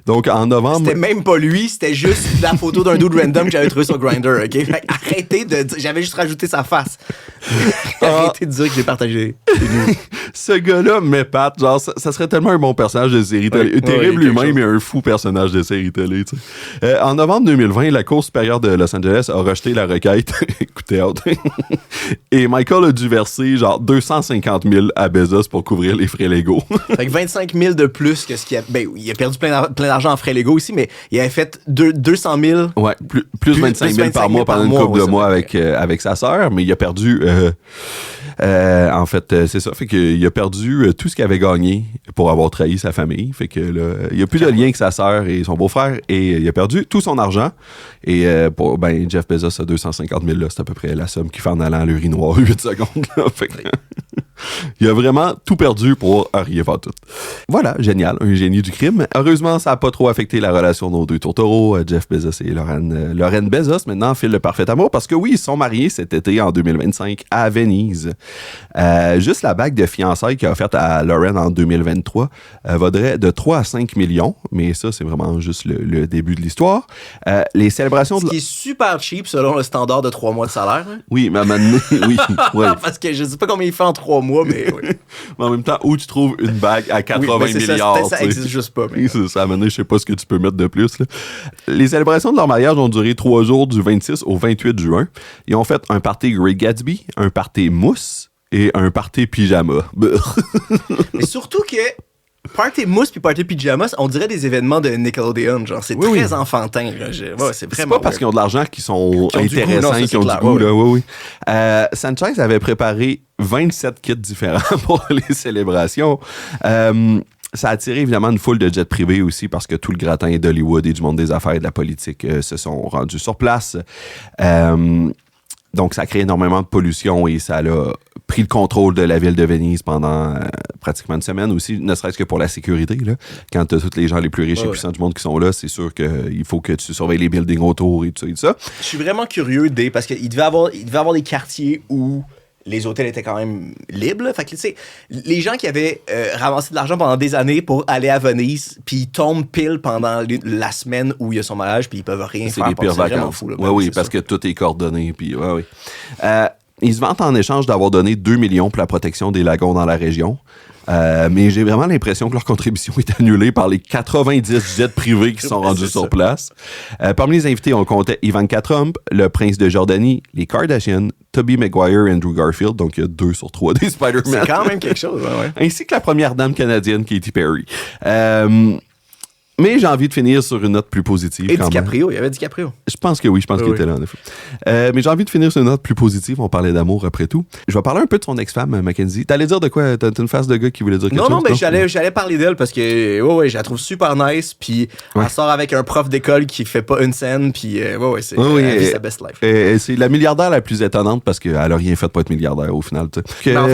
Donc, en novembre... C'était même pas lui, c'était juste la photo d'un dude random que j'avais trouvé sur Grindr, OK? Fait arrêtez de dire... J'avais juste rajouté sa face. Arrêtez de dire que j'ai partagé des nudes. Ce gars-là m'épate. Genre, ça serait tellement un bon personnage de série télé. Terrible lui-même, mais un fou personnage de série télé, tu sais. En novembre 2020, la Cour supérieure de Los Angeles a rejeté la requête. Écoutez, et Michael a dû verser genre 250 000 à Bezos pour couvrir les frais légaux. Fait que 25 000 de plus que ce qu'il a... Ben, il a perdu plein d'argent en frais légaux aussi, mais il avait fait 200 000... Ouais, plus 25 000 par mois pendant une couple de mois avec sa sœur, mais il a perdu... en fait, c'est ça. Fait qu'il a perdu tout ce qu'il avait gagné pour avoir trahi sa famille. Fait que là, il n'y a plus de lien avec sa sœur et son beau-frère et il a perdu tout son argent. Et Jeff Bezos a 250 000 là, c'est à peu près la somme qu'il fait en allant à l'urinoir 8 secondes. Là. Fait que, il a vraiment tout perdu pour rien faire tout. Voilà, génial, un génie du crime. Heureusement, ça n'a pas trop affecté la relation de nos deux tourtereaux, Jeff Bezos et Lauren Bezos. Maintenant, filent le parfait amour parce que oui, ils sont mariés cet été en 2025 à Venise. Juste la bague de fiançailles qu'il a offerte à Lauren en 2023 vaudrait de 3 à 5 millions, mais ça, c'est vraiment juste le début de l'histoire. Les célébrations... Ce qui est super cheap selon le standard de 3 mois de salaire. Hein? Oui, mais maintenant, oui. Ouais. Parce que je sais pas combien il fait en 3 mois, mais oui. Mais en même temps, où tu trouves une bague à 80 milliards? Ça existe juste pas. Mais... C'est ça, maintenant, je sais pas ce que tu peux mettre de plus. Là. Les célébrations de leur mariage ont duré 3 jours du 26 au 28 juin. Ils ont fait un party Great Gatsby, un party mousse et un party pyjama. Mais surtout que party mousse puis party pyjama, on dirait des événements de Nickelodeon. Genre, c'est très enfantin. Là. C'est vraiment pas parce qu'ils ont de l'argent qu'ils sont intéressants, qui ont du goût. Là. Oui. Sanchez avait préparé 27 kits différents pour les célébrations. Ça a attiré évidemment une foule de jets privés aussi parce que tout le gratin d'Hollywood et du monde des affaires et de la politique se sont rendus sur place. Donc, ça a créé énormément de pollution et ça a pris le contrôle de la ville de Venise pendant pratiquement une semaine aussi, ne serait-ce que pour la sécurité. Là. Quand tu as tous les gens les plus riches et puissants du monde qui sont là, c'est sûr qu'il faut que tu surveilles les buildings autour et tout ça. Je suis vraiment curieux parce qu'il devait avoir des quartiers où les hôtels étaient quand même libres. Là. Fait que, tu sais, les gens qui avaient ramassé de l'argent pendant des années pour aller à Venise, puis ils tombent pile pendant la semaine où il y a son mariage, puis ils peuvent rien faire. C'est les pires vacances. Fou, là, oui, parce que tout est coordonné. Puis, Il se vante en échange d'avoir donné 2 millions pour la protection des lagons dans la région. Mais j'ai vraiment l'impression que leur contribution est annulée par les 90 jets privés qui sont rendus sur place. Parmi les invités, on comptait Ivanka Trump, le prince de Jordanie, les Kardashians, Tobey Maguire et Andrew Garfield, donc il y a 2 sur 3 des Spider-Man. C'est quand même quelque chose, ouais. Ainsi que la première dame canadienne, Katy Perry. Mais j'ai envie de finir sur une note plus positive. Et DiCaprio, il y avait DiCaprio. Je pense que oui, qu'il était là en effet. Mais j'ai envie de finir sur une note plus positive. On parlait d'amour après tout. Je vais parler un peu de son ex-femme, Mackenzie. T'allais dire de quoi? T'as une face de gars qui voulait dire quelque chose? Non, mais j'allais parler d'elle parce que, je la trouve super nice. Puis elle sort avec un prof d'école qui fait pas une scène. Puis, c'est elle vit sa best life. C'est la milliardaire la plus étonnante parce qu'elle a rien fait pour être milliardaire au final.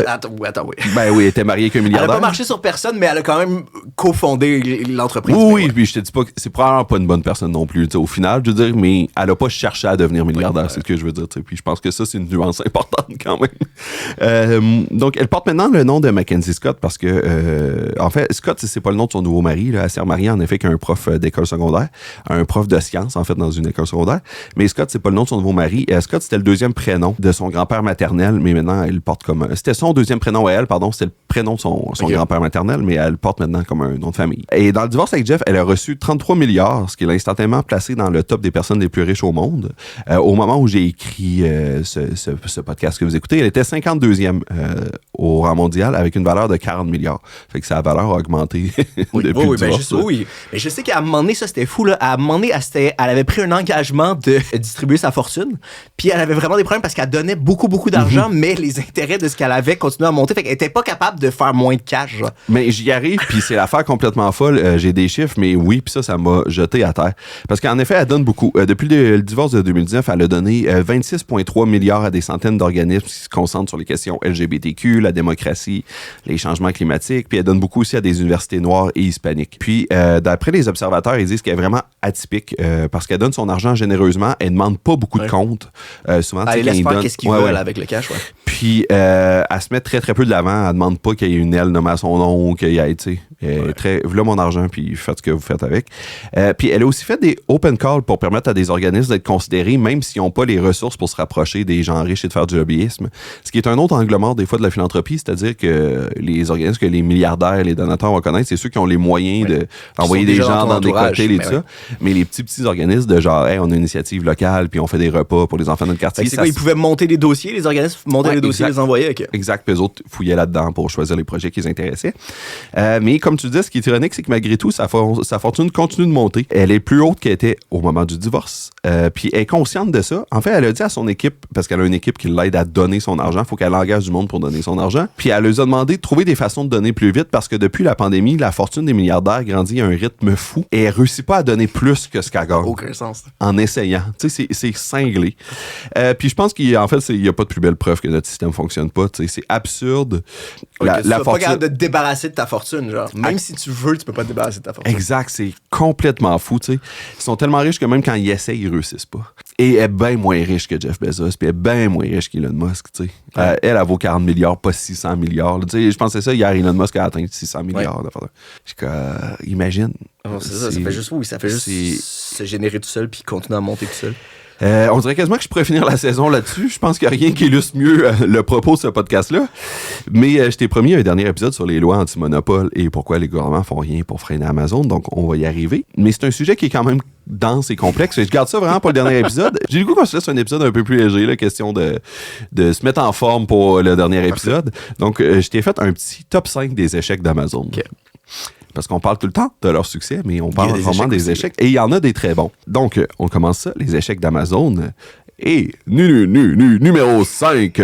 Attends, oui. Ben oui, elle était mariée avec un milliardaire. Elle a pas marché sur personne, mais elle a quand même cofondé l'entreprise. Oui, puis je te dis pas que c'est probablement pas une bonne personne non plus, au final, je veux dire, mais elle a pas cherché à devenir milliardaire, c'est ce que je veux dire, puis je pense que ça, c'est une nuance importante quand même. Donc, elle porte maintenant le nom de Mackenzie Scott parce que, en fait, Scott, c'est pas le nom de son nouveau mari, là. Elle s'est remariée en effet qu'un prof d'école secondaire, un prof de sciences, en fait, dans une école secondaire, mais Scott, c'est pas le nom de son nouveau mari. Scott, c'était le deuxième prénom de son grand-père maternel, mais maintenant, elle porte comme... C'était son deuxième prénom à elle, pardon, c'était le prénom de son grand-père maternel, mais elle porte maintenant comme un nom de famille. Et dans le divorce avec Jeff, elle a reçu 33 milliards, ce qui l'a instantanément placé dans le top des personnes les plus riches au monde. Au moment où j'ai écrit ce podcast que vous écoutez, elle était 52e au rang mondial avec une valeur de 40 milliards. Fait que sa valeur a augmenté depuis le divorce. Oui, mais je sais qu'à un moment donné, ça c'était fou. Là. À un moment donné, elle avait pris un engagement de distribuer sa fortune, puis elle avait vraiment des problèmes parce qu'elle donnait beaucoup d'argent, mais les intérêts de ce qu'elle avait continuaient à monter. Fait qu'elle était pas capable de faire moins de cash. Genre. Mais j'y arrive, puis c'est l'affaire complètement folle. J'ai des chiffres, mais oui, puis ça m'a jeté à terre. Parce qu'en effet, elle donne beaucoup. Depuis le divorce de 2019, elle a donné 26,3 milliards à des centaines d'organismes qui se concentrent sur les questions LGBTQ, la démocratie, les changements climatiques, puis elle donne beaucoup aussi à des universités noires et hispaniques. Puis, d'après les observateurs, ils disent qu'elle est vraiment atypique parce qu'elle donne son argent généreusement, elle ne demande pas beaucoup de comptes. Souvent, elle laisse faire qu'est-ce qu'ils veulent avec le cash, Puis, elle se met très, très peu de l'avant. Elle ne demande pas qu'il y ait une aile nommée à son nom ou qu'il y ait, tu sais, voilà mon argent, puis faites ce que vous faites avec. Puis, elle a aussi fait des open calls pour permettre à des organismes d'être considérés, même s'ils n'ont pas les ressources pour se rapprocher des gens riches et de faire du lobbyisme. Ce qui est un autre angle mort, des fois, de la philanthropie, c'est-à-dire que les organismes que les milliardaires et les donateurs vont connaître, c'est ceux qui ont les moyens d'envoyer des gens dans des cocktails et tout ça. Mais les petits organismes de genre, hey, on a une initiative locale, puis on fait des repas pour les enfants de notre quartier. C'est quoi, ils pouvaient monter des dossiers, les organismes montaient les dossiers, les envoyaient. Okay. Exact, puis eux autres fouillaient là-dedans pour choisir les projets qui les intéressaient. Mais comme tu dis, ce qui est ironique, c'est que malgré tout, sa fortune continue de monter. Elle est plus haute qu'elle était au moment du divorce. Puis elle est consciente de ça. En fait, elle a dit à son équipe, parce qu'elle a une équipe qui l'aide à donner son argent, il faut qu'elle engage du monde pour donner son argent. Puis elle leur a demandé de trouver des façons de donner plus vite parce que depuis la pandémie, la fortune des milliardaires grandit à un rythme fou et elle réussit pas à donner plus que ce qu'elle gagne. Aucun sens. En essayant. Tu sais, c'est cinglé. Puis je pense qu'il y a pas de plus belle preuve que notre système fonctionne pas. Tu sais, c'est absurde. La fortune... pas capable de te débarrasser de ta fortune, genre. Même si tu veux, tu peux pas te débarrasser de ta fortune. Exact, c'est complètement fou, tu sais. Ils sont tellement riches que même quand ils essayent, ils réussissent pas. Et elle est bien moins riche que Jeff Bezos, puis elle est bien moins riche qu'Elon Musk, tu sais. Elle vaut 40 milliards, pas 600 milliards. Tu sais, je pensais ça hier, Elon Musk a atteint 600 milliards. Imagine. Non, c'est ça fait juste se générer tout seul puis continuer à monter tout seul. On dirait quasiment que je pourrais finir la saison là-dessus. Je pense qu'il n'y a rien qui illustre mieux le propos de ce podcast-là. Mais je t'ai promis un dernier épisode sur les lois anti-monopole et pourquoi les gouvernements font rien pour freiner Amazon. Donc, on va y arriver. Mais c'est un sujet qui est quand même dense et complexe. Je garde ça vraiment pour le dernier épisode. J'ai du coup qu'on se laisse un épisode un peu plus léger, là, question de se mettre en forme pour le dernier épisode. Donc, je t'ai fait un petit top 5 des échecs d'Amazon. Okay. Parce qu'on parle tout le temps de leur succès, mais on parle vraiment des échecs. Et il y en a des très bons. Donc, on commence ça, les échecs d'Amazon. Et numéro 5,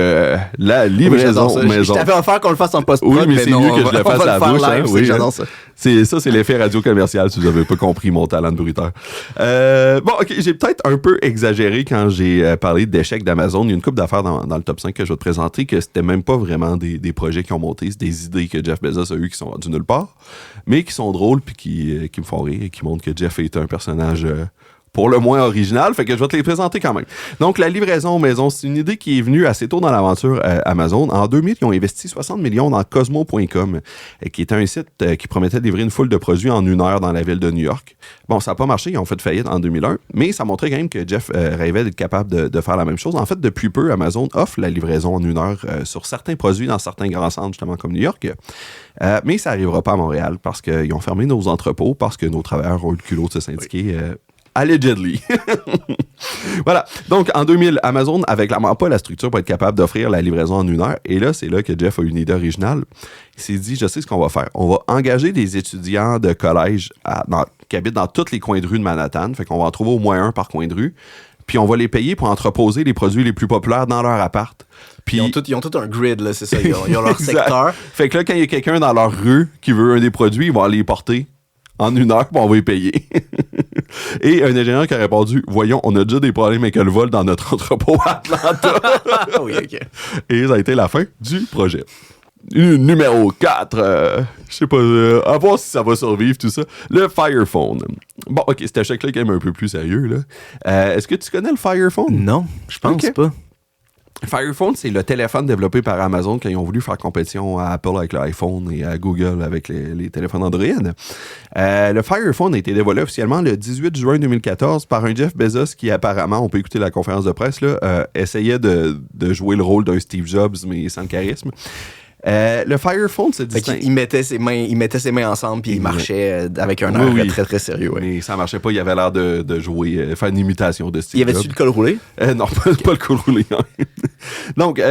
la livraison maison. Je t'avais offert qu'on le fasse en post-prod. Oui, mais c'est mieux que je le fasse à la bouche. Live, oui, j'adore ça. C'est l'effet radio commercial, si vous n'avez pas compris mon talent de bruiteur. Bon, OK, j'ai peut-être un peu exagéré quand j'ai parlé d'échecs d'Amazon. Il y a une couple d'affaires dans le top 5 que je vais te présenter que c'était même pas vraiment des projets qui ont monté, c'est des idées que Jeff Bezos a eues qui sont rendues nulle part, mais qui sont drôles puis qui me font rire et qui montrent que Jeff est un personnage pour le moins originales, fait que je vais te les présenter quand même. Donc, la livraison maison, c'est une idée qui est venue assez tôt dans l'aventure Amazon. En 2000, ils ont investi 60 millions dans Cosmo.com, qui était un site qui promettait de livrer une foule de produits en 1 heure dans la ville de New York. Bon, ça n'a pas marché, ils ont fait faillite en 2001, mais ça montrait quand même que Jeff rêvait d'être capable de faire la même chose. En fait, depuis peu, Amazon offre la livraison en 1 heure sur certains produits dans certains grands centres, justement comme New York. Mais ça n'arrivera pas à Montréal parce qu'ils ont fermé nos entrepôts, parce que nos travailleurs ont eu le culot de se syndiquer. Allegedly. Voilà. Donc, en 2000, Amazon avait clairement pas la structure pour être capable d'offrir la livraison en 1 heure. Et là, c'est là que Jeff a une idée originale. Il s'est dit, je sais ce qu'on va faire. On va engager des étudiants de collège qui habitent dans tous les coins de rue de Manhattan. Fait qu'on va en trouver au moins un par coin de rue. Puis on va les payer pour entreposer les produits les plus populaires dans leur appart. Puis ils ont tout un grid, là, c'est ça. Ils ont leur secteur. Fait que là, quand il y a quelqu'un dans leur rue qui veut un des produits, ils vont aller les porter en 1 heure, puis on va les payer. Et un ingénieur qui a répondu, voyons, on a déjà des problèmes avec le vol dans notre entrepôt à Atlanta. Oui, OK. Et ça a été la fin du projet. Numéro 4, je sais pas, à voir si ça va survivre, tout ça. Le Fire Phone. Bon, OK, cet échec-là est quand même un peu plus sérieux, là. Est-ce que tu connais le Fire Phone? Non, je pense pas. Fire Phone, c'est le téléphone développé par Amazon quand ils ont voulu faire compétition à Apple avec l'iPhone et à Google avec les téléphones Android. Le Fire Phone a été dévoilé officiellement le 18 juin 2014 par un Jeff Bezos qui apparemment, on peut écouter la conférence de presse, là, essayait de jouer le rôle d'un Steve Jobs mais sans le charisme. Le Fire Phone se distingue. Il mettait ses mains ensemble puis il marchait avec un air très très sérieux. Ouais. Mais ça marchait pas, il avait l'air de jouer, faire une imitation de Steve Jobs. Y avait-tu le col roulé? Non, pas le col roulé. Donc,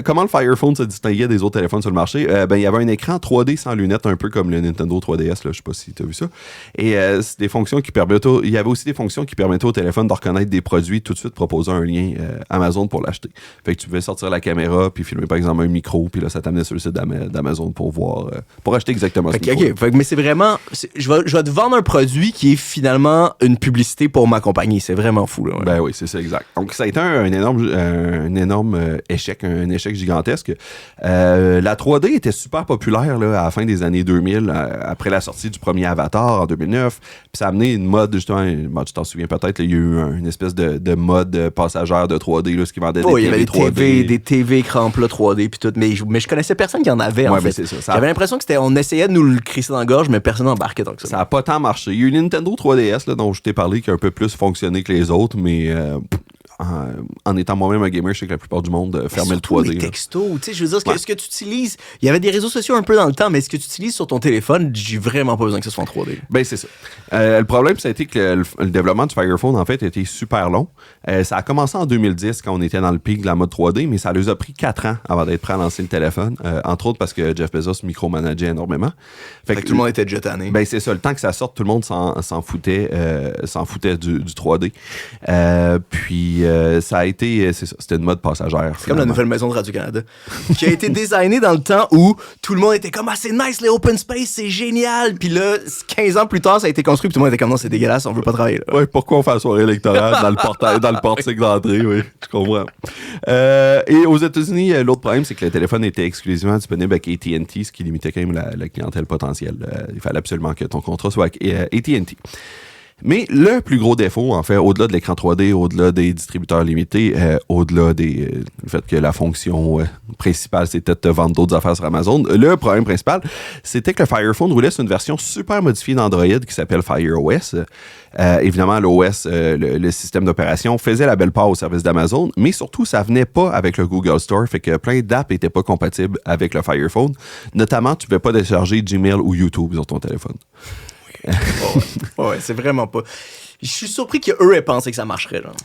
comment le Fire Phone se distinguait des autres téléphones sur le marché? Il y avait un écran 3D sans lunettes, un peu comme le Nintendo 3DS, là, je sais pas si tu as vu ça. Et c'est des fonctions qui permettaient, il y avait aussi des fonctions qui permettaient au téléphone de reconnaître des produits, tout de suite proposer un lien Amazon pour l'acheter. Fait que tu pouvais sortir la caméra puis filmer par exemple un micro, puis là ça t'amenait sur le site d'Amazon pour voir, pour acheter exactement ce qu'il faut. Mais c'est vraiment, je vais te vendre un produit qui est finalement une publicité pour ma compagnie. C'est vraiment fou, là. Ouais. Ben oui, c'est ça, exact. Donc ça a été un énorme échec, un échec gigantesque. La 3D était super populaire là, à la fin des années 2000, après la sortie du premier Avatar en 2009. Puis ça a amené une mode, justement, tu t'en souviens peut-être, là, il y a eu une espèce de mode passagère de 3D, là, ce qui vendait des TV 3D. Il y avait des TV écran plat 3D puis tout, mais je connaissais personne qui en avait. En fait. C'est ça. J'avais l'impression que on essayait de nous le crisser dans la gorge, mais personne n'embarquait tant que ça. Ça n'a pas tant marché. Il y a eu une Nintendo 3DS là, dont je t'ai parlé qui a un peu plus fonctionné que les autres, mais en étant moi-même un gamer, je sais que la plupart du monde fermait le 3D. Les textos, tu sais, je veux dire, ce que tu utilises, il y avait des réseaux sociaux un peu dans le temps, mais ce que tu utilises sur ton téléphone, j'ai vraiment pas besoin que ce soit en 3D. Ben, c'est ça. Le problème, ça a été que le développement du Fire Phone, en fait, a été super long. Ça a commencé en 2010, quand on était dans le pic de la mode 3D, mais ça leur a pris 4 ans avant d'être prêt à lancer le téléphone. Entre autres parce que Jeff Bezos micromanageait énormément. Fait que tout le monde était déjà tanné. Ben, c'est ça. Le temps que ça sorte, tout le monde s'en foutait du 3D. Puis, ça a été c'est ça, c'était une mode passagère. C'est comme la nouvelle maison de Radio-Canada qui a été designée dans le temps où tout le monde était comme « Ah, c'est nice, les open space, c'est génial! » Puis là, 15 ans plus tard, ça a été construit puis tout le monde était comme « Non, c'est dégueulasse, on veut pas travailler là. » Ouais, pourquoi on fait la soirée électorale dans le portique d'entrée, oui, je comprends. Et aux États-Unis, l'autre problème, c'est que le téléphone était exclusivement disponible avec AT&T, ce qui limitait quand même la clientèle potentielle. Il fallait absolument que ton contrat soit avec AT&T. Mais le plus gros défaut, en fait, au-delà de l'écran 3D, au-delà des distributeurs limités, au-delà du fait que la fonction principale, c'était de te vendre d'autres affaires sur Amazon, le problème principal, c'était que le Fire Phone roulait sur une version super modifiée d'Android qui s'appelle Fire OS. Évidemment, l'OS, le système d'opération, faisait la belle part au service d'Amazon, mais surtout, ça venait pas avec le Google Store, fait que plein d'apps n'étaient pas compatibles avec le Fire Phone. Notamment, tu ne pouvais pas télécharger Gmail ou YouTube sur ton téléphone. Ouais, c'est vraiment pas. Je suis surpris qu'eux aient pensé que ça marcherait, genre.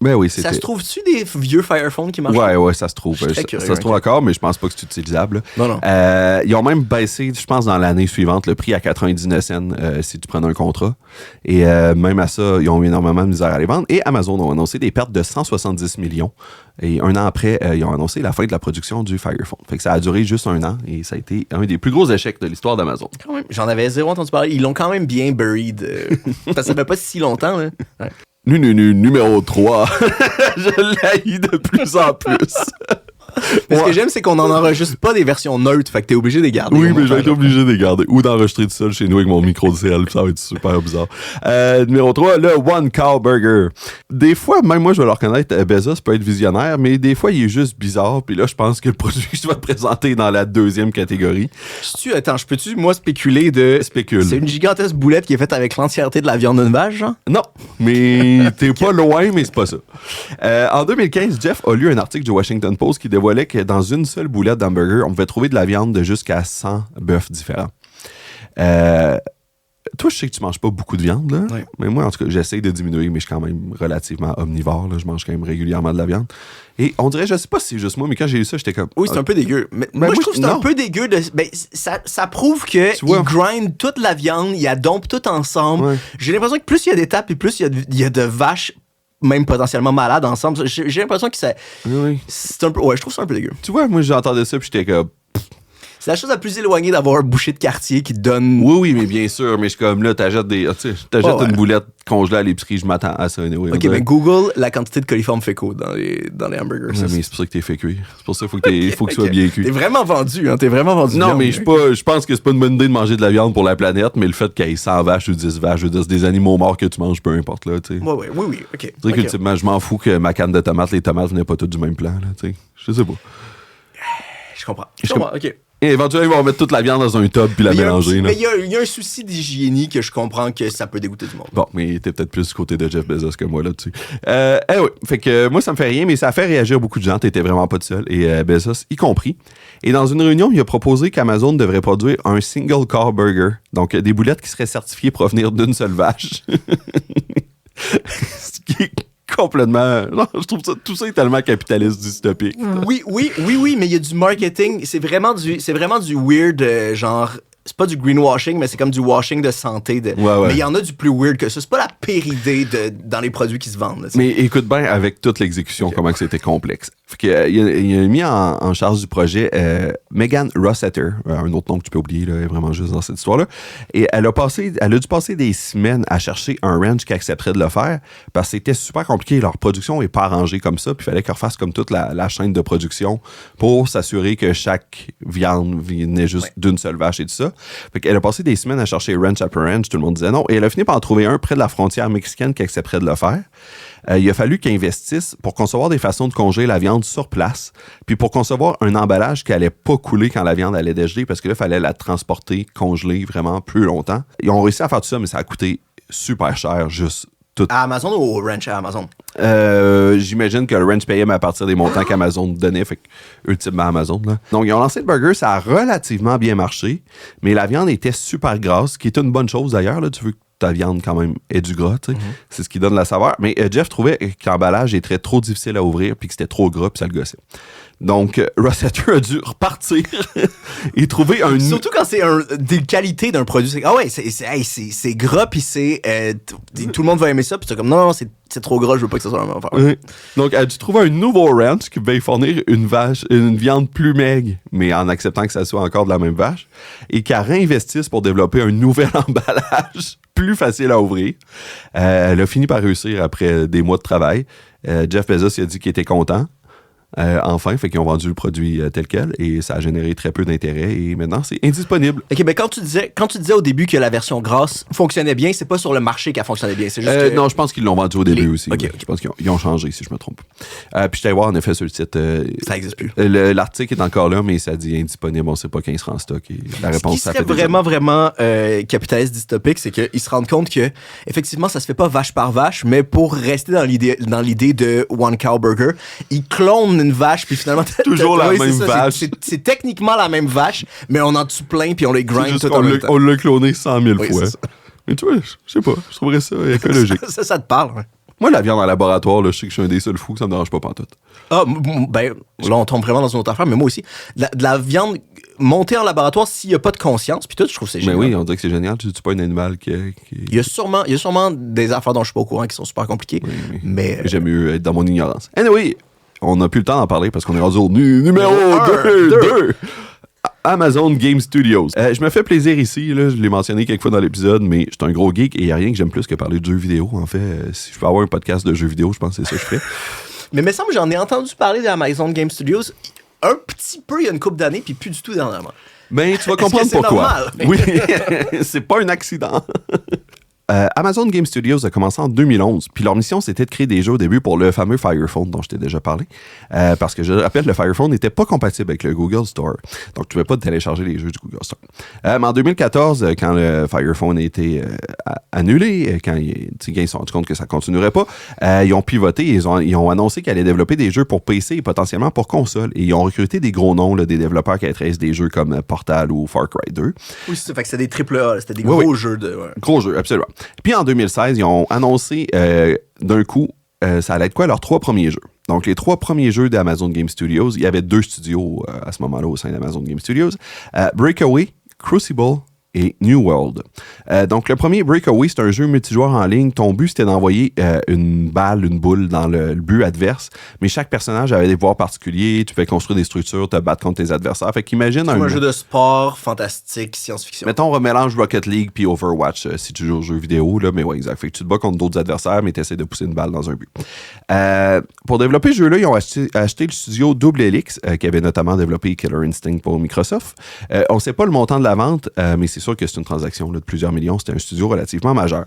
Ben oui, ça se trouve-tu des vieux Fire Phone qui marchent? Ouais, ça se trouve. Ça se trouve encore, mais je pense pas que c'est utilisable. Non. Ils ont même baissé, je pense, dans l'année suivante, le prix à 99 cents si tu prends un contrat. Et même à ça, ils ont eu énormément de misère à les vendre. Et Amazon ont annoncé des pertes de 170 millions. Et un an après, ils ont annoncé la fin de la production du Fire Phone. Fait que ça a duré juste 1 an et ça a été un des plus gros échecs de l'histoire d'Amazon. Quand même, j'en avais zéro entendu parler. Ils l'ont quand même bien buried. Ça fait pas si longtemps, là. Ouais. Numéro 3. Je l'haïs de plus en plus. Mais ce que j'aime, c'est qu'on en enregistre pas des versions neutres, fait que t'es obligé de les garder. Oui, mais je vais être obligé de les garder. Ou d'enregistrer tout seul chez nous avec mon micro de CL, ça va être super bizarre. Numéro 3, le One Cow Burger. Des fois, même moi, je vais le reconnaître, Bezos peut être visionnaire, mais des fois, il est juste bizarre. Puis là, je pense que le produit que je vais te présenter dans la deuxième catégorie. Attends, je peux-tu, moi, spéculer de... Spécule. C'est une gigantesque boulette qui est faite avec l'entièreté de la viande d'une vache, genre? Non, mais t'es pas loin, mais c'est pas ça. En 2015, Jeff a lu un article du Washington Post qui dévoilait que dans une seule boulette d'hamburger, on pouvait trouver de la viande de jusqu'à 100 bœufs différents. Toi, je sais que tu manges pas beaucoup de viande, là. Oui. Mais moi, en tout cas, j'essaie de diminuer, mais je suis quand même relativement omnivore, là. Je mange quand même régulièrement de la viande. Et on dirait, je sais pas si c'est juste moi, mais quand j'ai eu ça, j'étais comme... Oui, c'est un peu dégueu. Mais moi, je trouve que c'est un peu dégueu. Ça prouve qu'ils grindent toute la viande, ils la dompent tout ensemble. Ouais. J'ai l'impression que plus il y a d'étapes et plus il y a de vaches même potentiellement malades ensemble. J'ai l'impression que ça... Oui. C'est un peu... Ouais, je trouve ça un peu dégueu. Tu vois, moi, j'entendais ça, puis j'étais comme... C'est la chose la plus éloignée d'avoir un boucher de quartier qui te donne... Oui, mais bien sûr. Mais je suis comme là, t'achètes une boulette congelée à l'épicerie, je m'attends à ça. Anyway, OK, mais Google la quantité de coliformes fécaux dans les hamburgers. Ouais, mais c'est pour ça que t'es fait cuire. C'est pour ça qu'il faut que tu sois bien cuit. T'es vraiment vendu, hein? T'es vraiment vendu. Non, mais je pense que c'est pas une bonne idée de manger de la viande pour la planète, mais le fait qu'il y ait 100 vaches ou 10 vaches, c'est des animaux morts que tu manges, peu importe, là, tu sais. Oui, OK. C'est vrai qu'ultimement, je m'en fous que ma canne de tomates, les tomates venaient pas toutes du même plan, là, tu sais. Je sais pas. Je comprends, OK. Et éventuellement, ils vont mettre toute la viande dans un tub puis la mélanger. Mais il y a un souci d'hygiénie que je comprends que ça peut dégoûter du monde. Bon, mais t'es peut-être plus du côté de Jeff Bezos que moi là-dessus. Oui, fait que moi, ça me fait rien, mais ça a fait réagir beaucoup de gens. T'étais vraiment pas tout seul. Et Bezos y compris. Et dans une réunion, il a proposé qu'Amazon devrait produire un single car burger. Donc, des boulettes qui seraient certifiées provenir d'une seule vache. Ce qui est complètement... Non, je trouve ça, tout ça est tellement capitaliste dystopique. Oui, mais il y a du marketing. C'est vraiment du weird, genre... C'est pas du greenwashing, mais c'est comme du washing de santé. Ouais. Mais il y en a du plus weird que ça. C'est pas la pire idée dans les produits qui se vendent. Là, mais écoute bien, avec toute l'exécution, comment que c'était complexe. Fait que, il a mis en charge du projet Megan Rossiter, un autre nom que tu peux oublier, là, vraiment juste dans cette histoire-là. Et elle a dû passer des semaines à chercher un ranch qui accepterait de le faire parce que c'était super compliqué. Leur production n'est pas arrangée comme ça, puis il fallait qu'ils refassent comme toute la chaîne de production pour s'assurer que chaque viande venait juste d'une seule vache et tout ça. Fait qu'elle a passé des semaines à chercher ranch après ranch, tout le monde disait non, et elle a fini par en trouver un près de la frontière mexicaine qui accepterait de le faire. Il a fallu qu'ils investissent pour concevoir des façons de congeler la viande sur place, puis pour concevoir un emballage qui allait pas couler quand la viande allait dégeler, parce que là, il fallait la transporter, congeler vraiment plus longtemps. Ils ont réussi à faire tout ça, mais ça a coûté super cher, juste tout. À Amazon ou au ranch à Amazon? J'imagine que le ranch payait, mais à partir des montants qu'Amazon donnait, fait que ultimement Amazon. Là. Donc, ils ont lancé le burger, ça a relativement bien marché, mais la viande était super grasse, ce qui est une bonne chose d'ailleurs. Là, tu veux que ta viande quand même ait du gras, tu sais. C'est ce qui donne la saveur. Mais Jeff trouvait que l'emballage était trop difficile à ouvrir, puis que c'était trop gras, puis ça le gossait. Donc, Rossiter a dû repartir et trouver un... Surtout quand c'est des qualités d'un produit. Ah ouais, c'est gras, puis tout le monde va aimer ça, puis c'est comme, non, c'est trop gras, je veux pas que ça soit la même affaire. Oui. Donc, elle a dû trouver un nouveau ranch qui va y fournir une viande plus maigre, mais en acceptant que ça soit encore de la même vache, et qu'elle réinvestisse pour développer un nouvel emballage plus facile à ouvrir. Elle a fini par réussir après des mois de travail. Jeff Bezos il a dit qu'il était content. Enfin, fait qu'ils ont vendu le produit tel quel et ça a généré très peu d'intérêt et maintenant c'est indisponible. OK, mais quand tu disais au début que la version grasse fonctionnait bien, c'est pas sur le marché qu'elle fonctionnait bien, c'est juste que... Non, je pense qu'ils l'ont vendu au début aussi. Okay. Je pense qu'ils ont changé, si je me trompe. Puis je t'allais voir en effet sur le site... ça n'existe plus. L'article est encore là, mais ça dit indisponible. On sait pas quand il sera en stock. Et la réponse, ça fait vraiment capitaliste dystopique, c'est qu'ils se rendent compte que effectivement, ça se fait pas vache par vache, mais pour rester dans l'idée de One Cow Burger, ils clonent une vache, puis finalement... Toujours la même vache. C'est techniquement la même vache, mais on en tue plein, puis on les grind tout en même temps. On l'a cloné 100 000 fois. Mais tu vois, je sais pas, je trouverais ça écologique. ça te parle, hein? Moi, la viande en laboratoire, là, je sais que je suis un des seuls fous, ça me dérange pas pantoute. Ah, ben, là, on tombe vraiment dans une autre affaire, mais moi aussi. De la viande montée en laboratoire, s'il n'y a pas de conscience, puis tout, je trouve que c'est génial. Mais oui, on dirait que c'est génial. Tu tues pas un animal qui... Il y a sûrement des affaires dont je suis pas au courant qui sont super compliquées, oui. Mais... J'aime mieux être dans mon ignorance. Anyway, on n'a plus le temps d'en parler parce qu'on est rendu au numéro 2. Amazon Game Studios. Je me fais plaisir ici, là, je l'ai mentionné quelques fois dans l'épisode, mais je suis un gros geek et il n'y a rien que j'aime plus que parler de jeux vidéo. En fait, si je peux avoir un podcast de jeux vidéo, je pense que c'est ça que je ferais. Mais il me semble que j'en ai entendu parler d'Amazon Game Studios. un petit peu il y a une couple d'années, puis plus du tout dernièrement. Ben, tu vas comprendre c'est pourquoi. normal? Oui, c'est pas un accident. Amazon Game Studios a commencé en 2011, puis leur mission, c'était de créer des jeux au début pour le fameux Fire Phone dont je t'ai déjà parlé. Parce que je rappelle, le Fire Phone n'était pas compatible avec le Google Store. Donc, tu ne pouvais pas télécharger les jeux du Google Store. Mais en 2014, quand le Fire Phone a été annulé, quand ils se sont rendus compte que ça ne continuerait pas, ils ont pivoté et ils ont annoncé qu'ils allaient développer des jeux pour PC et potentiellement pour console. Et ils ont recruté des gros noms, là, des développeurs qui adressent des jeux comme Portal ou Far Cry 2. Oui, c'est ça. Fait que c'était des AAA, c'était des gros jeux de... Ouais. Gros jeux, absolument. Puis en 2016, ils ont annoncé d'un coup, ça allait être quoi leurs 3 premiers jeux. Donc, les 3 premiers jeux d'Amazon Game Studios, il y avait 2 studios à ce moment-là au sein d'Amazon Game Studios. Breakaway, Crucible et New World. Donc, le premier, Breakaway, c'est un jeu multijoueur en ligne. Ton but, c'était d'envoyer une boule dans le but adverse. Mais chaque personnage avait des pouvoirs particuliers. Tu pouvais construire des structures, te battre contre tes adversaires. Fait qu'imagine un jeu de sport, fantastique, science-fiction. Mettons, on remélange Rocket League puis Overwatch si tu joues aux jeux vidéo. Là, mais ouais, exact. Fait que tu te bats contre d'autres adversaires, mais tu essaies de pousser une balle dans un but. Pour développer ce jeu-là, ils ont acheté le studio Double Helix, qui avait notamment développé Killer Instinct pour Microsoft. On ne sait pas le montant de la vente, mais c'est sûr que c'est une transaction là, de plusieurs millions. C'était un studio relativement majeur.